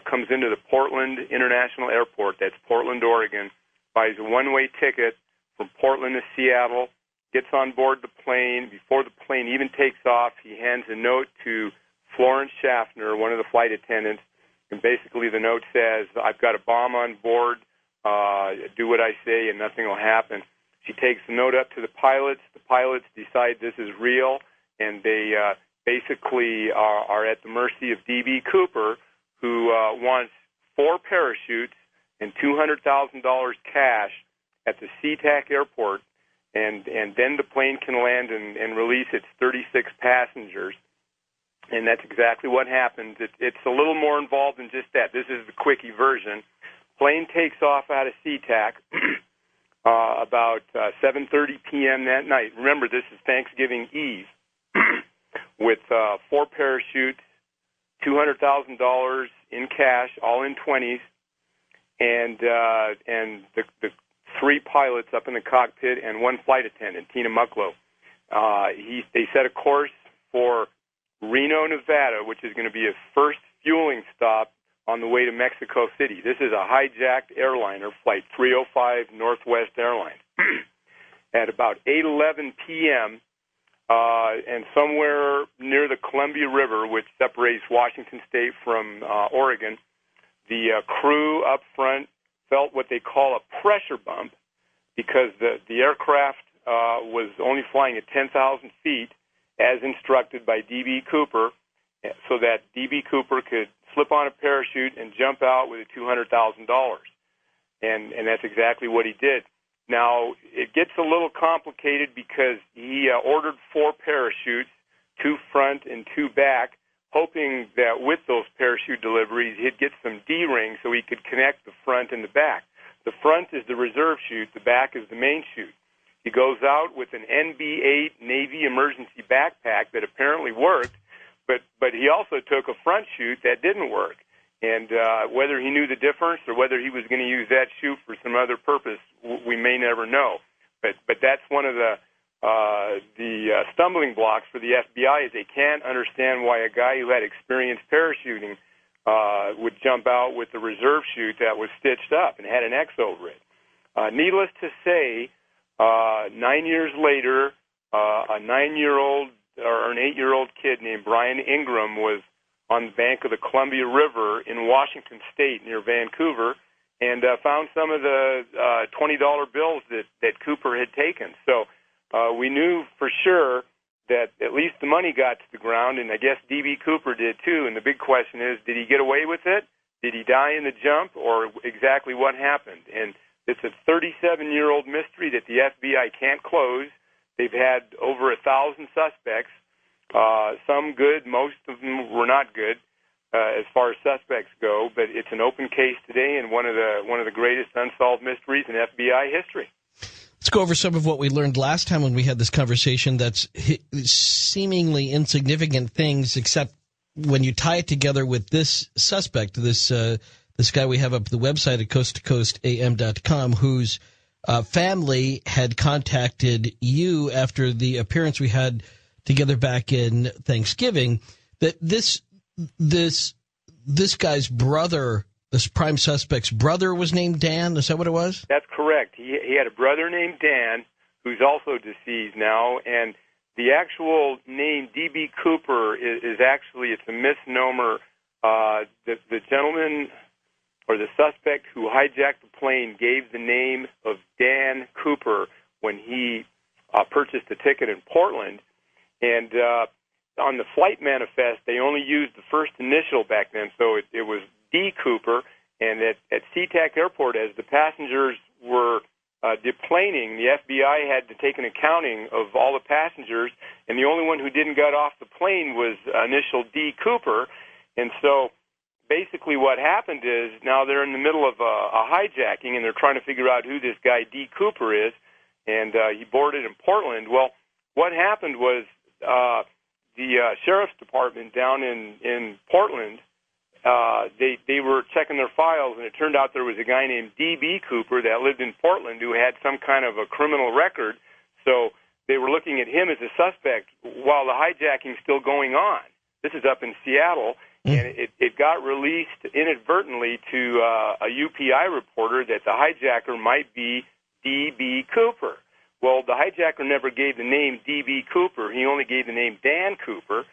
comes into the Portland International Airport, that's Portland, Oregon, buys a one-way ticket from Portland to Seattle, gets on board the plane. Before the plane even takes off, he hands a note to Florence Schaffner, one of the flight attendants, and basically the note says, I've got a bomb on board, do what I say and nothing will happen. She takes the note up to the pilots. The pilots decide this is real, and they basically are at the mercy of D.B. Cooper, who wants 4 parachutes and $200,000 cash at the SeaTac airport, and then the plane can land and release its 36 passengers. And that's exactly what happened. It's a little more involved than just that. This is the quickie version. Plane takes off out of SeaTac about 7:30 p.m. that night. Remember, this is Thanksgiving Eve. with 4 parachutes, $200,000 in cash, all in 20s, and the 3 pilots up in the cockpit and 1 flight attendant, Tina Mucklow. They set a course for Reno, Nevada, which is going to be a first fueling stop on the way to Mexico City. This is a hijacked airliner, Flight 305 Northwest Airlines. At about 8:11 p.m., and somewhere near the Columbia River, which separates Washington State from Oregon, the crew up front felt what they call a pressure bump because the aircraft was only flying at 10,000 feet as instructed by D.B. Cooper, so that D.B. Cooper could slip on a parachute and jump out with $200,000. And that's exactly what he did. Now, it gets a little complicated because he ordered 4 parachutes, 2 front and 2 back, hoping that with those parachute deliveries, he'd get some D-rings so he could connect the front and the back. The front is the reserve chute. The back is the main chute. He goes out with an NB-8 Navy emergency backpack that apparently worked, but he also took a front chute that didn't work. And whether he knew the difference or whether he was going to use that chute for some other purpose, we may never know. But that's one of the stumbling blocks for the FBI is they can't understand why a guy who had experienced parachuting would jump out with the reserve chute that was stitched up and had an X over it. Needless to say, 9 years later, a 9-year-old or an 8-year-old kid named Brian Ingram was on the bank of the Columbia River in Washington State near Vancouver and found some of the $20 bills that Cooper had taken. So we knew for sure that at least the money got to the ground, and I guess D.B. Cooper did too. And the big question is, did he get away with it? Did he die in the jump, or exactly what happened? And it's a 37-year-old mystery that the FBI can't close. They've had over 1,000 suspects, some good, most of them were not good as far as suspects go. But it's an open case today, and one of the greatest unsolved mysteries in FBI history. Let's go over some of what we learned last time when we had this conversation. That's seemingly insignificant things, except when you tie it together with this suspect, this guy we have up the website at coasttocoastam.com, whose family had contacted you after the appearance we had together back in Thanksgiving, that this guy's brother, this prime suspect's brother, was named Dan. Is that what it was? That's correct. He had a brother named Dan who's also deceased now, and the actual name D.B. Cooper is actually, it's a misnomer. The gentleman or the suspect who hijacked the plane gave the name of Dan Cooper when he purchased a ticket in Portland. And on the flight manifest, they only used the first initial back then, so it was D. Cooper. And at SeaTac Airport, as the passengers were deplaning, the FBI had to take an accounting of all the passengers, and the only one who didn't get off the plane was initial D. Cooper. And so basically what happened is now they're in the middle of a hijacking, and they're trying to figure out who this guy D. Cooper is, and he boarded in Portland. Well, what happened was the sheriff's department down in Portland, they were checking their files, and it turned out there was a guy named D.B. Cooper that lived in Portland who had some kind of a criminal record. So they were looking at him as a suspect while the hijacking's still going on. This is up in Seattle, and it got released inadvertently to a UPI reporter that the hijacker might be D.B. Cooper. Well, the hijacker never gave the name D.B. Cooper. He only gave the name Dan Cooper.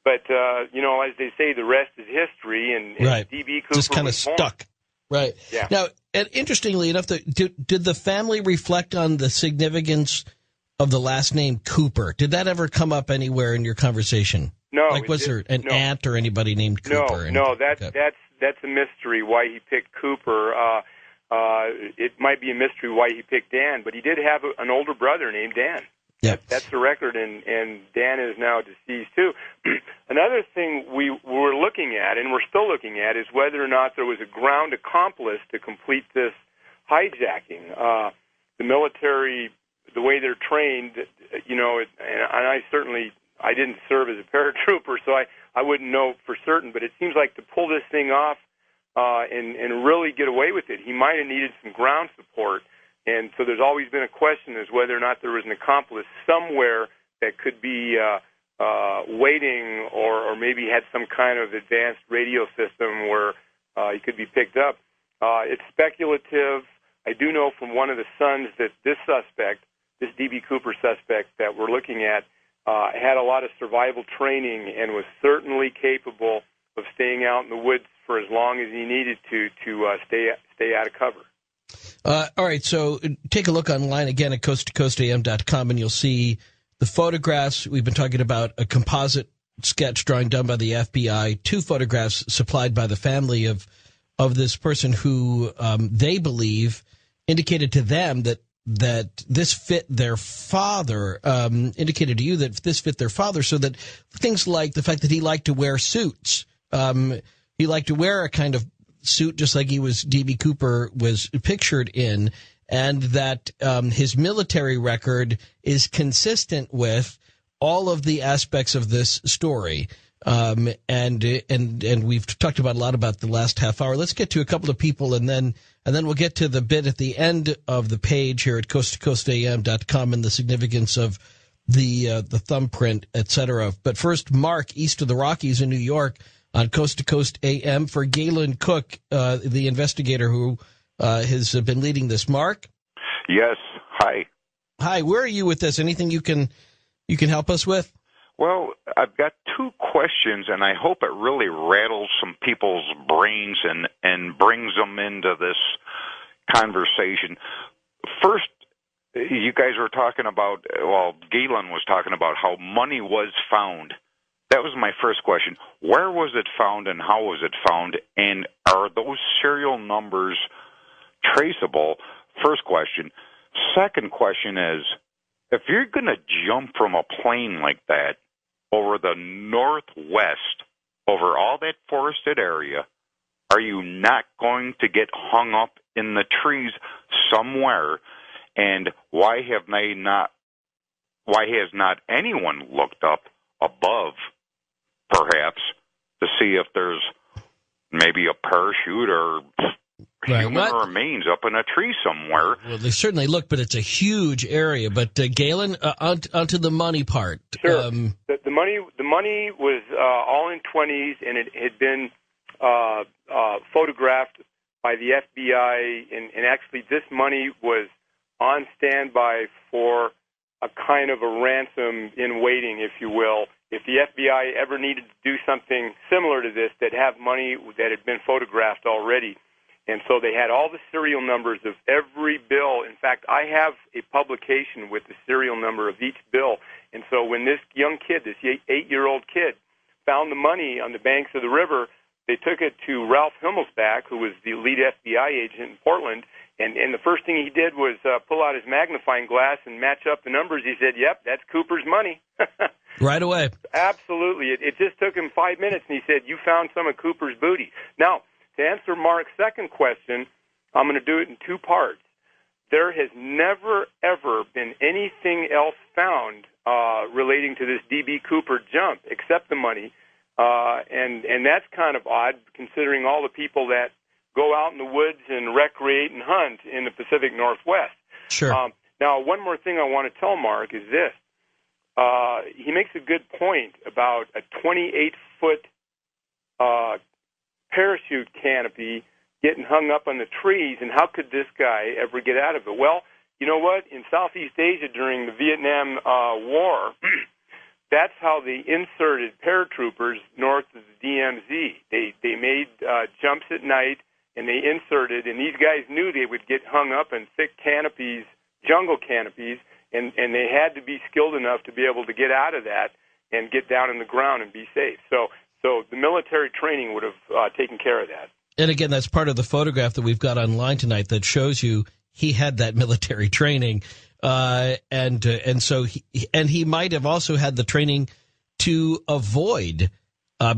But, as they say, the rest is history, and right. D.B. Cooper just kind of stuck. Right. Yeah. Now, and interestingly enough, did the family reflect on the significance of the last name Cooper? Did that ever come up anywhere in your conversation? No. Like, was there an aunt or anybody named Cooper? No, that's a mystery why he picked Cooper. It might be a mystery why he picked Dan, but he did have an older brother named Dan. Yep. That's the record, and Dan is now deceased, too. Another thing we were looking at, and we're still looking at, is whether or not there was a ground accomplice to complete this hijacking. The military, the way they're trained, and I certainly I didn't serve as a paratrooper, so I wouldn't know for certain. But it seems like to pull this thing off and really get away with it, he might have needed some ground support. And so there's always been a question as whether or not there was an accomplice somewhere that could be waiting or maybe had some kind of advanced radio system where he could be picked up. It's speculative. I do know from one of the sons that this suspect, this D.B. Cooper suspect that we're looking at, had a lot of survival training and was certainly capable of staying out in the woods for as long as he needed to stay out of cover. All right, so take a look online again at coasttocoastam.com, and you'll see the photographs. We've been talking about a composite sketch drawing done by the FBI, 2 photographs supplied by the family of this person who they believe indicated to them that this fit their father, indicated to you that this fit their father, so that things like the fact that he liked to wear suits, he liked to wear a kind of suit just like he was D.B. Cooper was pictured in, and that his military record is consistent with all of the aspects of this story. And we've talked about a lot about the last half hour. Let's get to a couple of people, and then we'll get to the bit at the end of the page here at coasttocoastam.com and the significance of the thumbprint, etc. But first, Mark, east of the Rockies in New York, on Coast to Coast AM for Galen Cook, the investigator who has been leading this. Mark? Yes. Hi. Hi. Where are you with this? Anything you can help us with? Well, I've got 2 questions, and I hope it really rattles some people's brains and brings them into this conversation. First, you guys were talking about, Galen was talking about how money was found. That was my first question. Where was it found and how was it found? And are those serial numbers traceable? First question. Second question is, if you're going to jump from a plane like that over the Northwest, over all that forested area, are you not going to get hung up in the trees somewhere? And why has not anyone looked up above, perhaps, to see if there's maybe a parachute or human remains up in a tree somewhere? Well, they certainly look, but it's a huge area. But Galen, onto the money part. Sure. The money was all in 20s, and it had been photographed by the FBI, and actually this money was on standby for a kind of a ransom in waiting, if you will. If the FBI ever needed to do something similar to this, they'd have money that had been photographed already. And so they had all the serial numbers of every bill. In fact, I have a publication with the serial number of each bill. And so when this young kid, this 8-year-old kid, found the money on the banks of the river, they took it to Ralph Himmelsbach, who was the lead FBI agent in Portland. And the first thing he did was pull out his magnifying glass and match up the numbers. He said, "Yep, that's Cooper's money." Right away. Absolutely. It just took him 5 minutes, and he said, "You found some of Cooper's booty." Now, to answer Mark's second question, I'm going to do it in 2 parts. There has never, ever been anything else found relating to this D.B. Cooper jump except the money. And that's kind of odd, considering all the people that go out in the woods and recreate and hunt in the Pacific Northwest. Sure. Now, one more thing I want to tell Mark is this. He makes a good point about a 28-foot parachute canopy getting hung up on the trees, and how could this guy ever get out of it? Well, you know what? In Southeast Asia during the Vietnam War, that's how they inserted paratroopers north of the DMZ. They made jumps at night, and they inserted, and these guys knew they would get hung up in thick canopies, jungle canopies, and they had to be skilled enough to be able to get out of that and get down in the ground and be safe. So the military training would have taken care of that. And again, that's part of the photograph that we've got online tonight that shows you he had that military training, and so he might have also had the training to avoid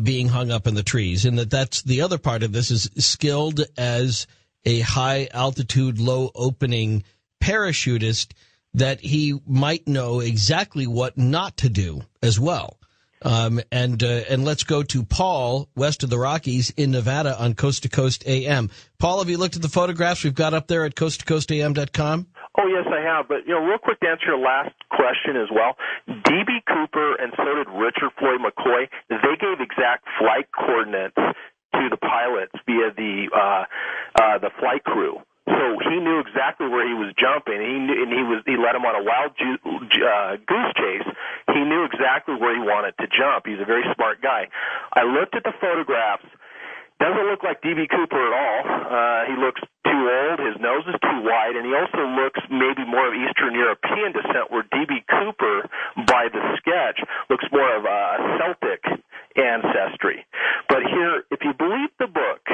being hung up in the trees, and that's the other part of this, is skilled as a high altitude, low opening parachutist. that he might know exactly what not to do as well. And let's go to Paul, west of the Rockies in Nevada on Coast to Coast AM. Paul, have you looked at the photographs we've got up there at coasttocoastam.com? Oh, yes, I have. But, real quick to answer your last question as well, D.B. Cooper and so did Richard Floyd McCoy, they gave exact flight coordinates to the pilots via the flight crew. So he knew exactly where he was jumping. He led him on a wild goose chase. He knew exactly where he wanted to jump. He's a very smart guy. I looked at the photographs. Doesn't look like D.B. Cooper at all. He looks too old. His nose is too wide, and he also looks maybe more of Eastern European descent, where D.B. Cooper, by the sketch, looks more of a Celtic ancestry. But here, if you believe the book,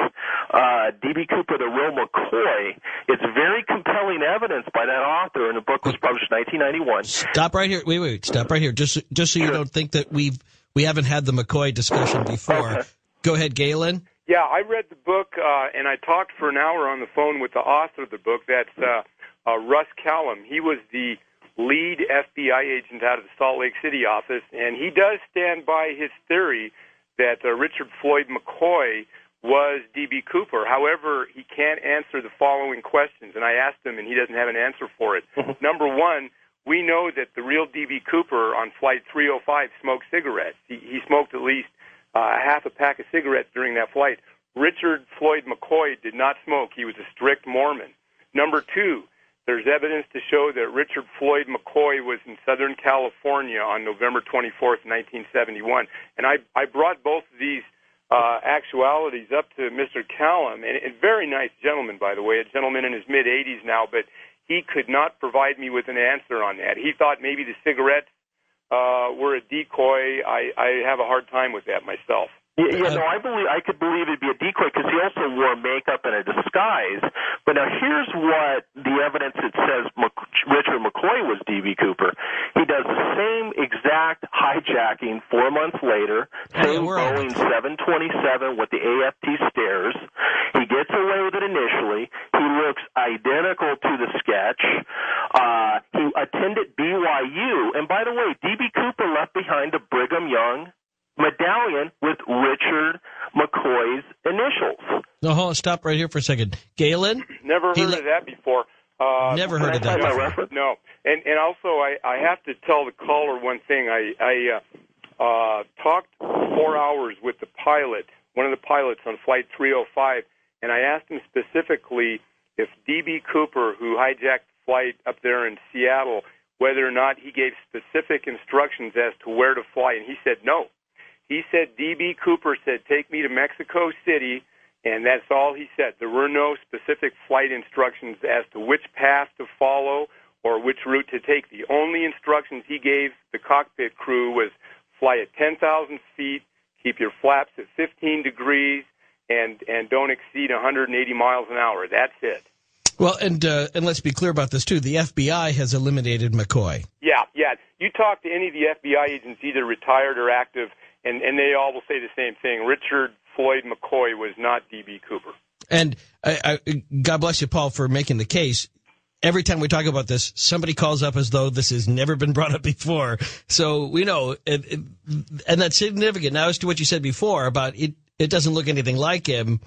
D.B. Cooper, the real McCoy, it's very compelling evidence by that author, and the book was published in 1991. Stop right here. Wait. Stop right here. Just so you don't think that we haven't had the McCoy discussion before. Go ahead, Galen. Yeah, I read the book, and I talked for an hour on the phone with the author of the book. That's Russ Callum. He was the lead FBI agent out of the Salt Lake City office, and he does stand by his theory that Richard Floyd McCoy was D.B. Cooper. However, he can't answer the following questions, and I asked him, and he doesn't have an answer for it. Number one, we know that the real D.B. Cooper on Flight 305 smoked cigarettes. He smoked at least half a pack of cigarettes during that flight. Richard Floyd McCoy did not smoke. He was a strict Mormon. Number two, there's evidence to show that Richard Floyd McCoy was in Southern California on November 24th, 1971. And I brought both of these actualities up to Mr. Callum, and a very nice gentleman, by the way, a gentleman in his mid-80s now, but he could not provide me with an answer on that. He thought maybe the cigarettes were a decoy. I have a hard time with that myself. I could believe it'd be a decoy because he also wore makeup and a disguise. But now here's what the evidence that says Richard McCoy was D.B. Cooper. He does the same exact hijacking 4 months later, same Boeing 727 with the AFT stairs. He gets away with it initially. He looks identical to the sketch. He attended BYU. And by the way, D.B. Cooper left behind a Brigham Young medallion with Richard McCoy's initials. No, hold on, stop right here for a second. Galen? Never heard of that before. Never heard of that before. No. And also, I have to tell the caller one thing. I talked 4 hours with the pilot, one of the pilots on Flight 305, and I asked him specifically if D.B. Cooper, who hijacked the flight up there in Seattle, whether or not he gave specific instructions as to where to fly, and he said no. He said D.B. Cooper said, take me to Mexico City, and that's all he said. There were no specific flight instructions as to which path to follow or which route to take. The only instructions he gave the cockpit crew was fly at 10,000 feet, keep your flaps at 15 degrees, and don't exceed 180 miles an hour. That's it. Well, and let's be clear about this, too. The FBI has eliminated McCoy. Yeah. You talk to any of the FBI agents, either retired or active, and they all will say the same thing. Richard Floyd McCoy was not D.B. Cooper. And God bless you, Paul, for making the case. Every time we talk about this, somebody calls up as though this has never been brought up before. So we know, and that's significant. Now, as to what you said before about it doesn't look anything like him,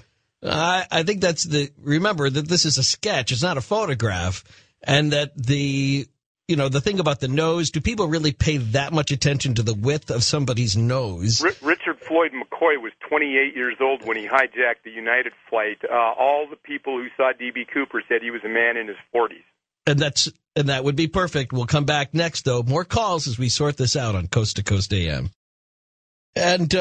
I think that's remember that this is a sketch. It's not a photograph. And that the thing about the nose, do people really pay that much attention to the width of somebody's nose? Richard Floyd McCoy was 28 years old when he hijacked the United flight. All the people who saw D.B. Cooper said he was a man in his 40s. And that would be perfect. We'll come back next, though. More calls as we sort this out on Coast to Coast AM. And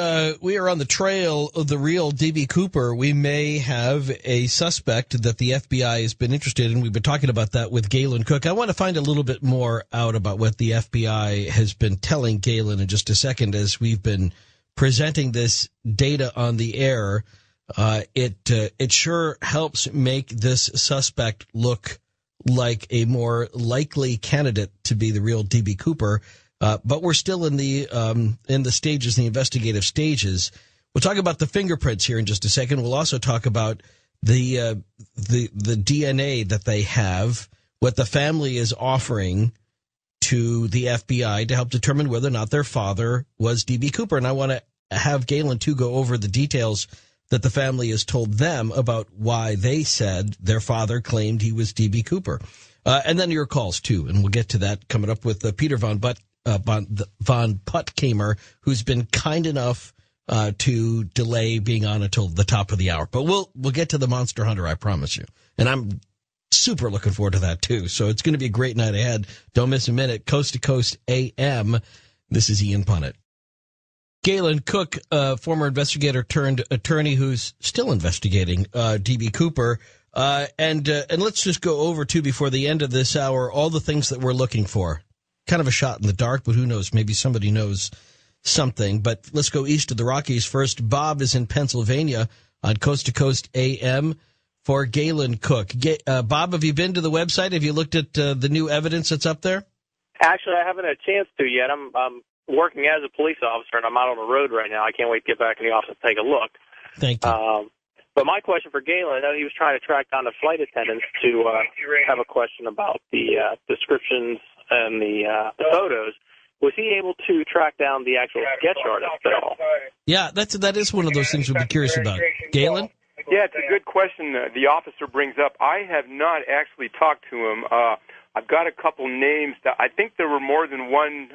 we are on the trail of the real D.B. Cooper. We may have a suspect that the FBI has been interested in. We've been talking about that with Galen Cook. I want to find a little bit more out about what the FBI has been telling Galen in just a second as we've been presenting this data on the air. It sure helps make this suspect look like a more likely candidate to be the real D.B. Cooper. But we're still in the stages, the investigative stages. We'll talk about the fingerprints here in just a second. We'll also talk about the DNA that they have what the family is offering to the FBI to help determine whether or not their father was D.B. Cooper. And I want to have Galen, too, go over the details that the family has told them about why they said their father claimed he was D.B. Cooper. And then your calls, too. And we'll get to that coming up with Peter von Puttkamer, who's been kind enough to delay being on until the top of the hour. But we'll get to the Monster Hunter, I promise you. And I'm super looking forward to that, too. So it's going to be a great night ahead. Don't miss a minute. Coast to Coast AM. This is Ian Punnett. Galen Cook, former investigator turned attorney who's still investigating D.B. Cooper. And let's just go over, too, before the end of this hour, all the things that we're looking for. Kind of a shot in the dark, but who knows? Maybe somebody knows something. But let's go east of the Rockies first. Bob is in Pennsylvania on Coast to Coast AM. For Galen Cook. Bob, have you been to the website? Have you looked at the new evidence that's up there? Actually, I haven't had a chance to yet. I'm working as a police officer, and I'm out on the road right now. I can't wait to get back in the office and take a look. Thank you. But my question for Galen, I know he was trying to track down the flight attendants to have a question about the descriptions and the photos. Was he able to track down the actual sketch artist at all? Yeah, that is one of those things we'd be curious about. Galen? Yeah, it's a good question the officer brings up. I have not actually talked to him. I've got a couple names. I think there were more than one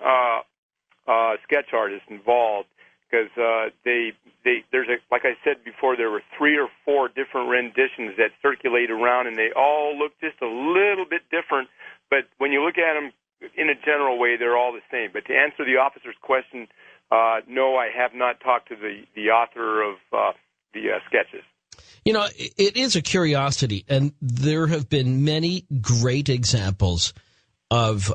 sketch artist involved because like I said before, there were 3 or 4 different renditions that circulate around, and they all look just a little bit different. But when you look at them in a general way, they're all the same. But to answer the officer's question, no, I have not talked to the author of the sketches. You know, it is a curiosity, and there have been many great examples of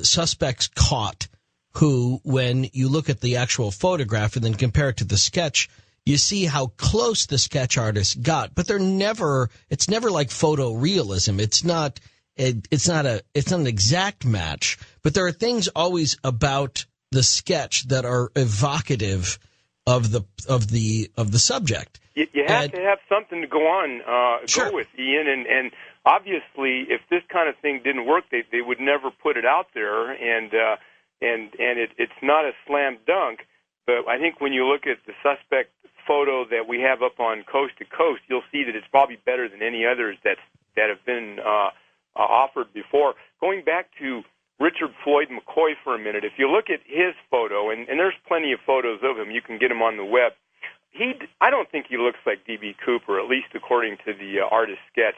suspects caught who, when you look at the actual photograph and then compare it to the sketch, you see how close the sketch artist got. But it's never like photorealism. It's not an exact match, but there are things always about the sketch that are evocative of the subject. You have to have something to go on, sure. Go with, Ian, and obviously, if this kind of thing didn't work, they would never put it out there, and it's not a slam dunk. But I think when you look at the suspect photo that we have up on Coast to Coast, you'll see that it's probably better than any others that have been offered before. Going back to Richard Floyd McCoy for a minute, if you look at his photo, and there's plenty of photos of him, you can get them on the web. I don't think he looks like D.B. Cooper, at least according to the artist sketch.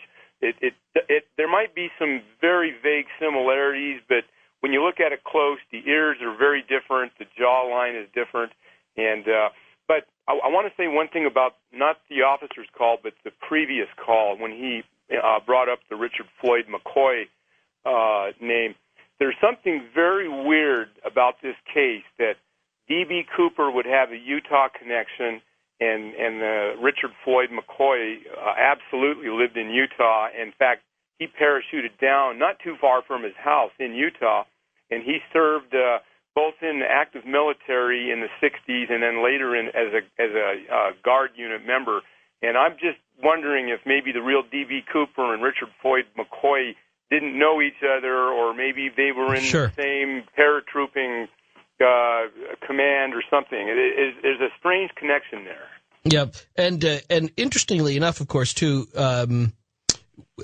There might be some very vague similarities, but when you look at it close, the ears are very different, the jawline is different, and but I want to say one thing about not the officer's call, but the previous call when he brought up the Richard Floyd McCoy name. There's something very weird about this case that D.B. Cooper would have a Utah connection, and Richard Floyd McCoy absolutely lived in Utah. In fact, he parachuted down not too far from his house in Utah, and he served both in the active military in the 60s and then later as a guard unit member. And I'm just wondering if maybe the real D.B. Cooper and Richard Floyd McCoy didn't know each other, or maybe they were in sure. the same paratrooping command or something. There's a strange connection there. Yeah, and interestingly enough, of course, too,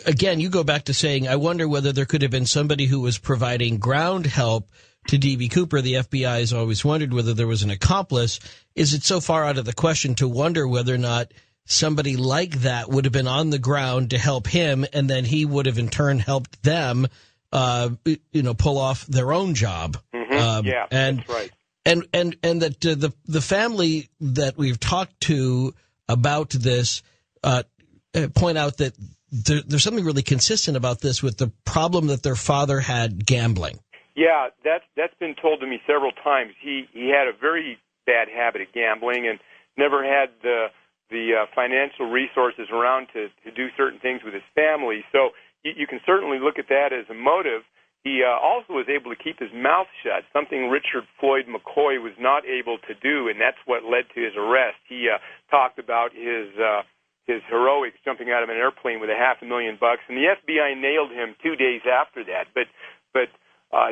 again, you go back to saying, I wonder whether there could have been somebody who was providing ground help to D.B. Cooper. The FBI has always wondered whether there was an accomplice. Is it so far out of the question to wonder whether or not somebody like that would have been on the ground to help him, and then he would have in turn helped them, pull off their own job? Mm-hmm. That's right. And that the family that we've talked to about this point out that there's something really consistent about this with the problem that their father had gambling. Yeah, that's been told to me several times. He had a very bad habit of gambling and never had the financial resources around to do certain things with his family. So you can certainly look at that as a motive. He also was able to keep his mouth shut, something Richard Floyd McCoy was not able to do, and that's what led to his arrest. He talked about his his heroics jumping out of an airplane with $500,000, and the FBI nailed him 2 days after that. But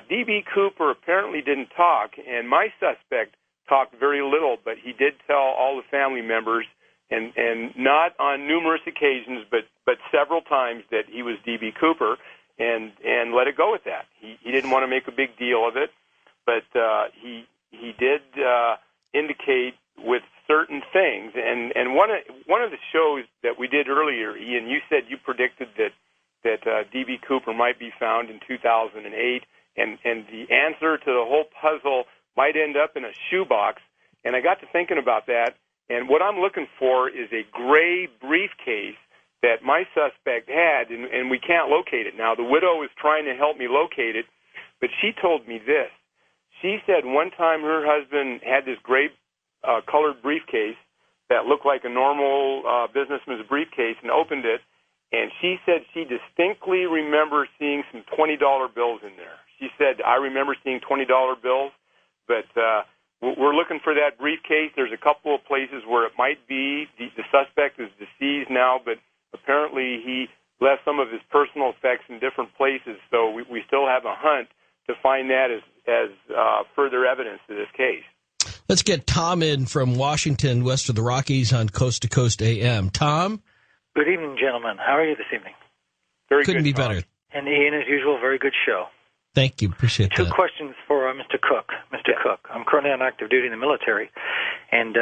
D.B. Cooper apparently didn't talk, and my suspect talked very little, but he did tell all the family members, and not on numerous occasions, but several times, that he was D.B. Cooper, and let it go with that. He didn't want to make a big deal of it, but he did indicate with certain things, and one of the shows that we did earlier, Ian, you said you predicted that D.B. Cooper might be found in 2008, and the answer to the whole puzzle might end up in a shoebox. And I got to thinking about that, and what I'm looking for is a gray briefcase that my suspect had, and we can't locate it now. The widow is trying to help me locate it, but she told me this. She said one time her husband had this gray colored briefcase that looked like a normal businessman's briefcase, and opened it, and she said she distinctly remembers seeing some $20 bills in there. She said, I remember seeing $20 bills, but we're looking for that briefcase. There's a couple of places where it might be. The suspect is deceased now, but apparently he left some of his personal effects in different places, so we still have a hunt to find that as further evidence to this case. Let's get Tom in from Washington, west of the Rockies, on Coast to Coast AM. Tom? Good evening, gentlemen. How are you this evening? Very Couldn't good, be Tom. better. And Ian, as usual, very good show. Thank you. Appreciate that. Two questions for Mr. Cook. Mr. Cook, I'm currently on active duty in the military, and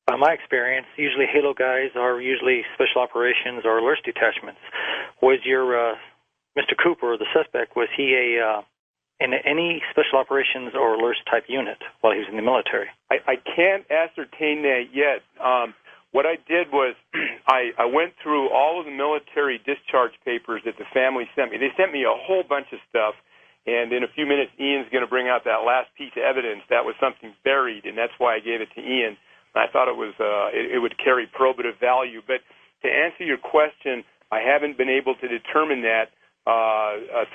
by my experience, usually Halo guys are usually special operations or alerts detachments. Was your Mr. Cooper, the suspect, was he in any special operations or alerts type unit while he was in the military? I can't ascertain that yet. What I did was I went through all of the military discharge papers that the family sent me. They sent me a whole bunch of stuff, and in a few minutes, Ian's going to bring out that last piece of evidence. That was something buried, and that's why I gave it to Ian. I thought it was it would carry probative value. But to answer your question, I haven't been able to determine that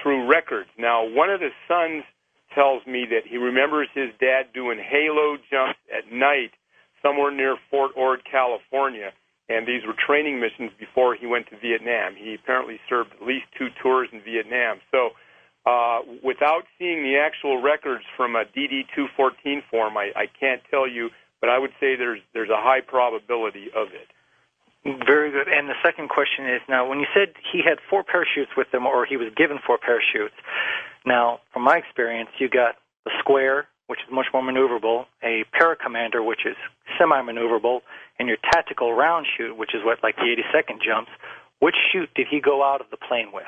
through records. Now, one of the sons tells me that he remembers his dad doing halo jumps at night somewhere near Fort Ord, California, and these were training missions before he went to Vietnam. He apparently served at least 2 tours in Vietnam. So without seeing the actual records from a DD-214 form, I can't tell you, but I would say there's a high probability of it. Very good. And the second question is, now, when you said he had 4 parachutes with him, or he was given 4 parachutes, now, from my experience, you got the square, which is much more maneuverable, a paracommander, which is semi-maneuverable, and your tactical round chute, which is what, like the 80-second jumps. Which chute did he go out of the plane with?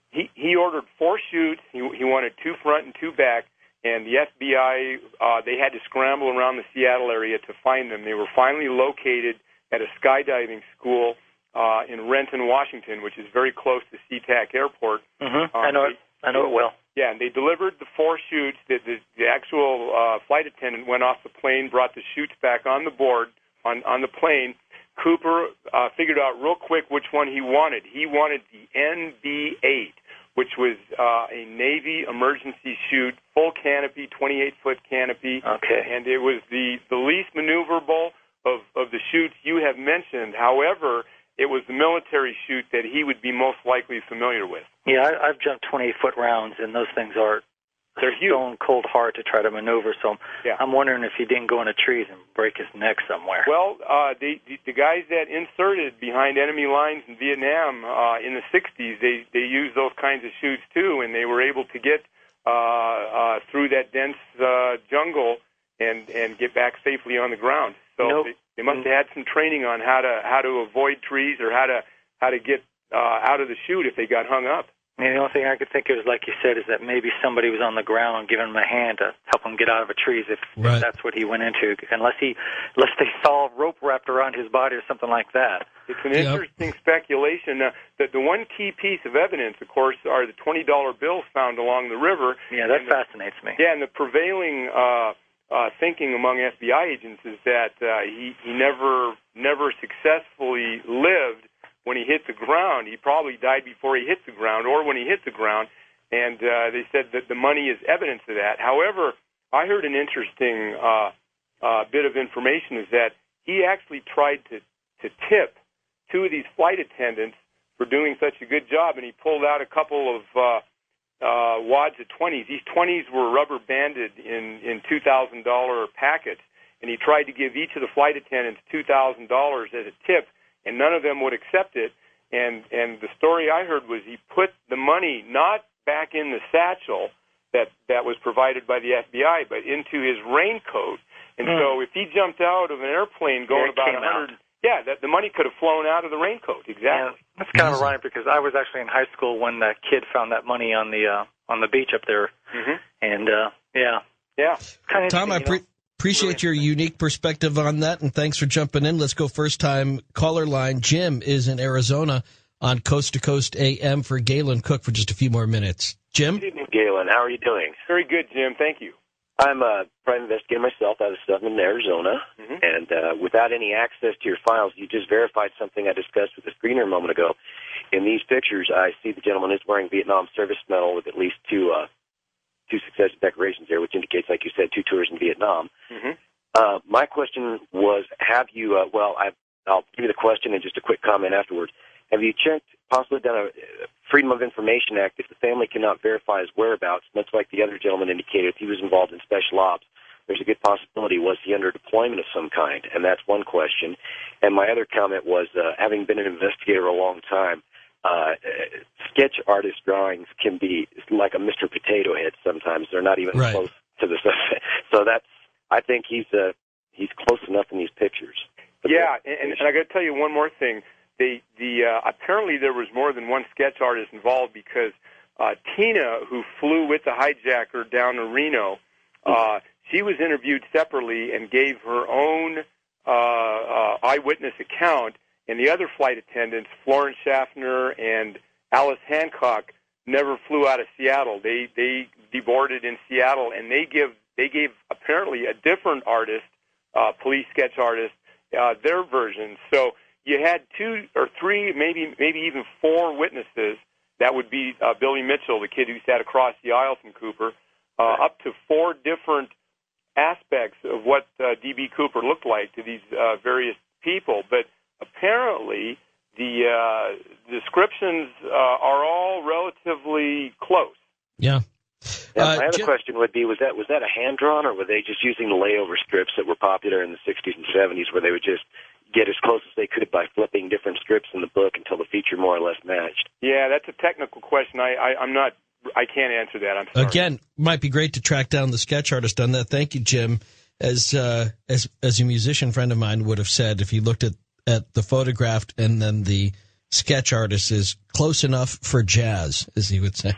He ordered 4 chutes. He wanted 2 front and 2 back, and the FBI, they had to scramble around the Seattle area to find them. They were finally located at a skydiving school in Renton, Washington, which is very close to SeaTac Airport. Mm-hmm. I know it well. Yeah, and they delivered the 4 chutes. The actual flight attendant went off the plane, brought the chutes back on the board, on the plane. Cooper figured out real quick which one he wanted. He wanted the NB-8, which was a Navy emergency chute, full canopy, 28-foot canopy. Okay. And it was the least maneuverable of the chutes you have mentioned. However, it was the military chute that he would be most likely familiar with. Yeah, I've jumped 28-foot rounds, and those things are stone cold hard to try to maneuver. So yeah. I'm wondering if he didn't go into trees and break his neck somewhere. Well, the guys that inserted behind enemy lines in Vietnam in the 60s, they used those kinds of chutes too, and they were able to get through that dense jungle and get back safely on the ground. So they must have had some training on how to avoid trees or how to get out of the chute if they got hung up. I mean, the only thing I could think of is, like you said, is that maybe somebody was on the ground giving him a hand to help him get out of a tree if that's what he went into. Unless they saw a rope wrapped around his body or something like that. It's an interesting speculation. The one key piece of evidence, of course, are the $20 bills found along the river. Yeah, that fascinates me. Yeah, and the prevailing thinking among FBI agents is that he never successfully lived when he hit the ground. He probably died before he hit the ground or when he hit the ground, and they said that the money is evidence of that. However, I heard an interesting bit of information is that he actually tried to tip two of these flight attendants for doing such a good job, and he pulled out a couple of wads of 20s. These 20s were rubber banded in $2,000 packets, and he tried to give each of the flight attendants $2,000 as a tip, and none of them would accept it. And the story I heard was he put the money not back in the satchel that was provided by the FBI, but into his raincoat. And so if he jumped out of an airplane going about 100, the money could have flown out of the raincoat. Exactly. Yeah, that's kind of ironic because I was actually in high school when that kid found that money on the beach up there. Mm-hmm. And kind of Tom, I appreciate your unique perspective on that, and thanks for jumping in. Let's go first-time caller line. Jim is in Arizona on Coast to Coast AM for Galen Cook for just a few more minutes. Jim? Good evening, Galen. How are you doing? Very good, Jim. Thank you. I'm a private investigator myself out of Southern Arizona, and without any access to your files, you just verified something I discussed with the screener a moment ago. In these pictures, I see the gentleman is wearing Vietnam service medal with at least two successive decorations there, which indicates, like you said, 2 tours in Vietnam. My question was, have you, I'll give you the question and just a quick comment afterwards. Have you checked, possibly done a Freedom of Information Act, if the family cannot verify his whereabouts, much like the other gentleman indicated, if he was involved in special ops, there's a good possibility, was he under deployment of some kind? And that's one question. And my other comment was, having been an investigator a long time, sketch artist drawings can be like a Mr. Potato Head sometimes. They're not even close to the stuff. So I think he's close enough in these pictures. But and I got to tell you one more thing. Apparently there was more than one sketch artist involved because Tina, who flew with the hijacker down to Reno, she was interviewed separately and gave her own eyewitness account, and the other flight attendants, Florence Schaffner and Alice Hancock, never flew out of Seattle. They deboarded in Seattle, and they gave apparently a different artist, police sketch artist, their version. So you had 2 or 3, maybe even 4 witnesses. That would be Billy Mitchell, the kid who sat across the aisle from Cooper, up to 4 different aspects of what D.B. Cooper looked like to these various people. But apparently the descriptions are all relatively close. Yeah. Now, my other question would be, was that a hand-drawn, or were they just using the layover strips that were popular in the 60s and 70s where they would just get as close as they could by flipping different strips in the book until the feature more or less matched? Yeah, that's a technical question. I can't answer that. I'm sorry. Again, might be great to track down the sketch artist on that. Thank you, Jim. As a musician friend of mine would have said, if he looked at the photograph and then the sketch artist is close enough for jazz, as he would say.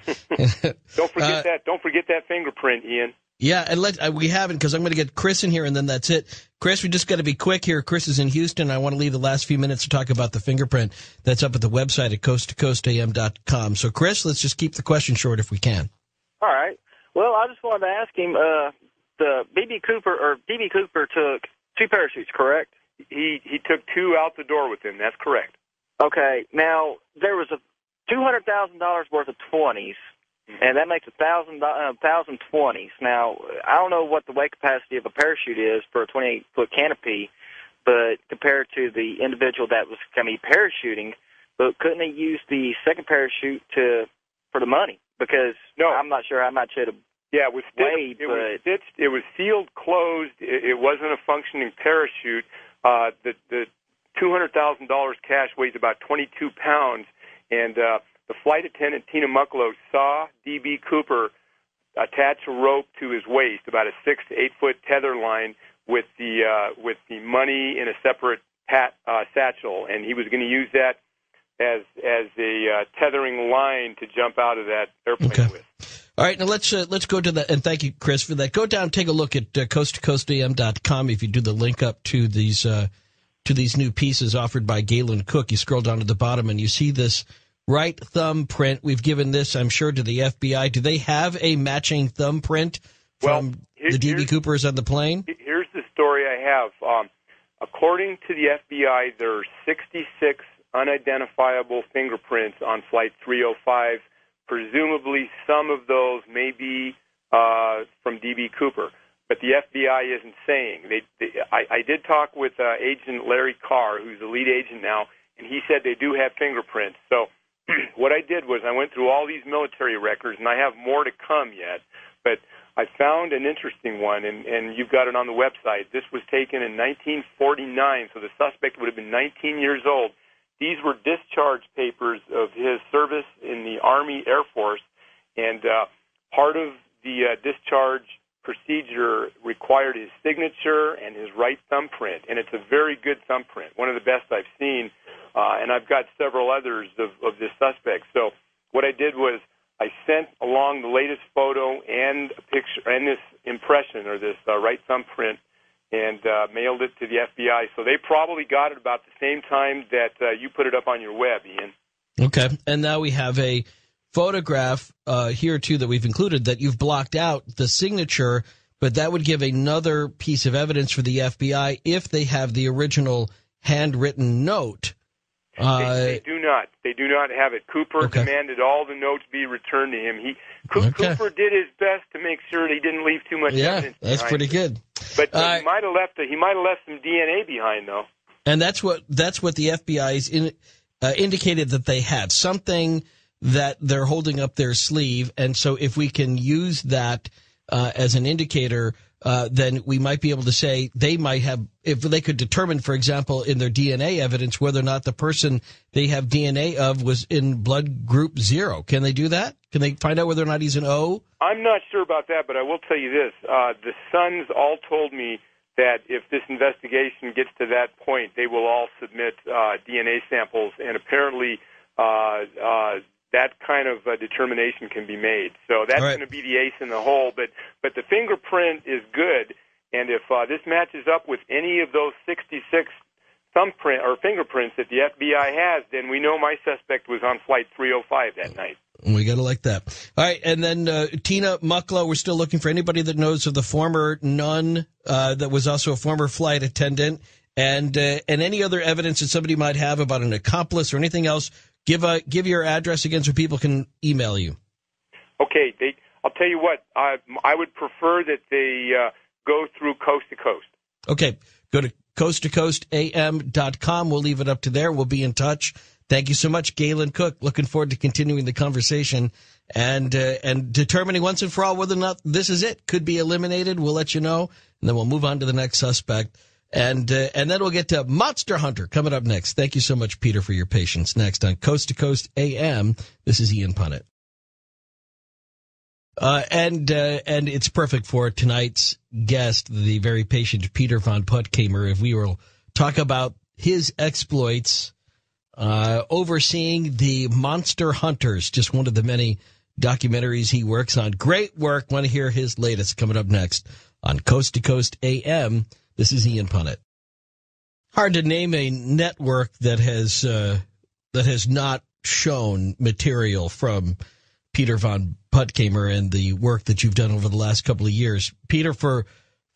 Don't forget that. Don't forget that fingerprint, Ian. Yeah, and we haven't, because I'm going to get Chris in here, and then that's it. Chris, we just got to be quick here. Chris is in Houston. I want to leave the last few minutes to talk about the fingerprint that's up at the website at coasttocoastam.com. So, Chris, let's just keep the question short if we can. All right. Well, I just wanted to ask him, the DB Cooper took 2 parachutes, correct? He took 2 out the door with him. That's correct. Okay. Now, there was $200,000 worth of 20s. And that makes 1,000 20s. Now, I don't know what the weight capacity of a parachute is for a 28-foot canopy, but compared to the individual that was going to be parachuting, but couldn't he use the second parachute for the money? Because I'm not sure how much it was weighed. It was sealed closed. It wasn't a functioning parachute. The $200,000 cash weighs about 22 pounds, and the flight attendant, Tina Mucklow, saw D.B. Cooper attach a rope to his waist, about a 6 to 8 foot tether line, with the money in a separate satchel, and he was going to use that as a tethering line to jump out of that airplane with. All right, now let's go to that, and thank you, Chris, for that. Go down, take a look at coasttocoastam.com. If you do the link up to these new pieces offered by Galen Cook, you scroll down to the bottom and you see this right thumb print. We've given this, I'm sure, to the FBI. Do they have a matching thumbprint from the D.B. Coopers on the plane? Here's the story I have. According to the FBI, there are 66 unidentifiable fingerprints on Flight 305. Presumably, some of those may be from D.B. Cooper, but the FBI isn't saying. I did talk with Agent Larry Carr, who's the lead agent now, and he said they do have fingerprints. So what I did was I went through all these military records, and I have more to come yet, but I found an interesting one, and you've got it on the website. This was taken in 1949, so the suspect would have been 19 years old. These were discharge papers of his service in the Army Air Force, and part of the discharge procedure required his signature and his right thumbprint, and it's a very good thumbprint, one of the best I've seen, and I've got several others of this suspect. So what I did was I sent along the latest photo and a picture and this impression or this right thumbprint and mailed it to the FBI. So they probably got it about the same time that you put it up on your web, Ian. Okay, and now we have a photograph here, too, that we've included that you've blocked out the signature, but that would give another piece of evidence for the FBI if they have the original handwritten note. They do not. They do not have it. Cooper demanded all the notes be returned to him. Cooper did his best to make sure that he didn't leave too much evidence behind. Yeah, that's pretty good. But he might have left some DNA behind, though. And that's what the FBI's indicated that they had something that they're holding up their sleeve, and so if we can use that as an indicator, then we might be able to say they might have, if they could determine, for example, in their DNA evidence, whether or not the person they have DNA of was in blood group 0. Can they do that? Can they find out whether or not he's an O? I'm not sure about that, but I will tell you this. The Sons all told me that if this investigation gets to that point, they will all submit DNA samples, and apparently that kind of determination can be made. So that's going to be the ace in the hole. But the fingerprint is good, and if this matches up with any of those 66 thumbprint or fingerprints that the FBI has, then we know my suspect was on Flight 305 that night. We got to like that. All right, and then Tina Mucklow, we're still looking for anybody that knows of the former nun that was also a former flight attendant, and any other evidence that somebody might have about an accomplice or anything else. Give your address again so people can email you. Okay, I'll tell you what. I would prefer that they go through Coast to Coast. Okay, go to coasttocoastam.com. We'll leave it up to there. We'll be in touch. Thank you so much, Galen Cook. Looking forward to continuing the conversation and determining once and for all whether or not this is it. Could be eliminated. We'll let you know, and then we'll move on to the next suspect. And then we'll get to Monster Hunter coming up next. Thank you so much, Peter, for your patience. Next on Coast to Coast AM, this is Ian Punnett. And it's perfect for tonight's guest, the very patient Peter von Puttkamer, if we will talk about his exploits overseeing the Monster Hunters, just one of the many documentaries he works on. Great work. Want to hear his latest coming up next on Coast to Coast AM. This is Ian Punnett. Hard to name a network that has not shown material from Peter von Puttkamer and the work that you've done over the last couple of years. Peter, for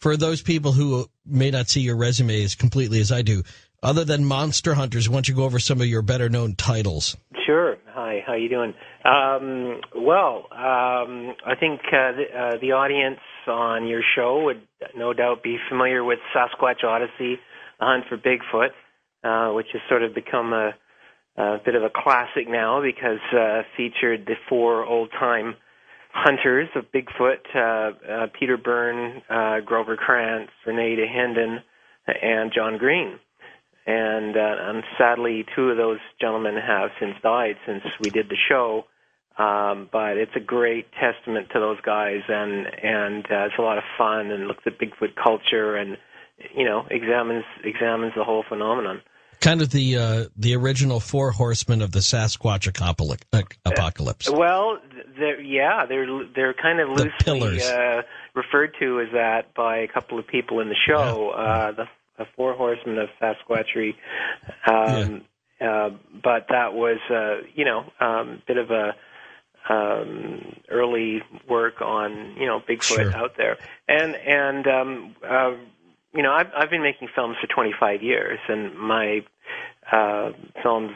those people who may not see your resume as completely as I do, other than Monster Hunters, why don't you go over some of your better-known titles? Sure. Hi, how you doing? I think the audience on your show would no doubt be familiar with Sasquatch Odyssey, The Hunt for Bigfoot, which has sort of become a bit of a classic now because featured the 4 old-time hunters of Bigfoot, Peter Byrne, Grover Krantz, Renee DeHinden, and John Green. And sadly, 2 of those gentlemen have since died since we did the show. But it's a great testament to those guys, and it's a lot of fun and looks at Bigfoot culture and, examines the whole phenomenon. Kind of the original 4 horsemen of the Sasquatch apocalypse. Well, they're kind of loosely referred to as that by a couple of people in the show. The 4 horsemen of Sasquatchery. But that was bit of a early work on Bigfoot out there, and I've been making films for 25 years, and my films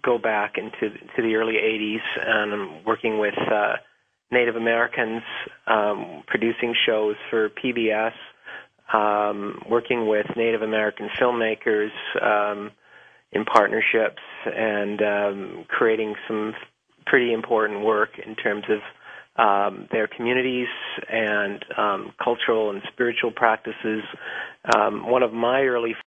go back into the early 80s, and I'm working with Native Americans, producing shows for PBS, working with Native American filmmakers, in partnerships and creating some pretty important work in terms of their communities and cultural and spiritual practices. One of my early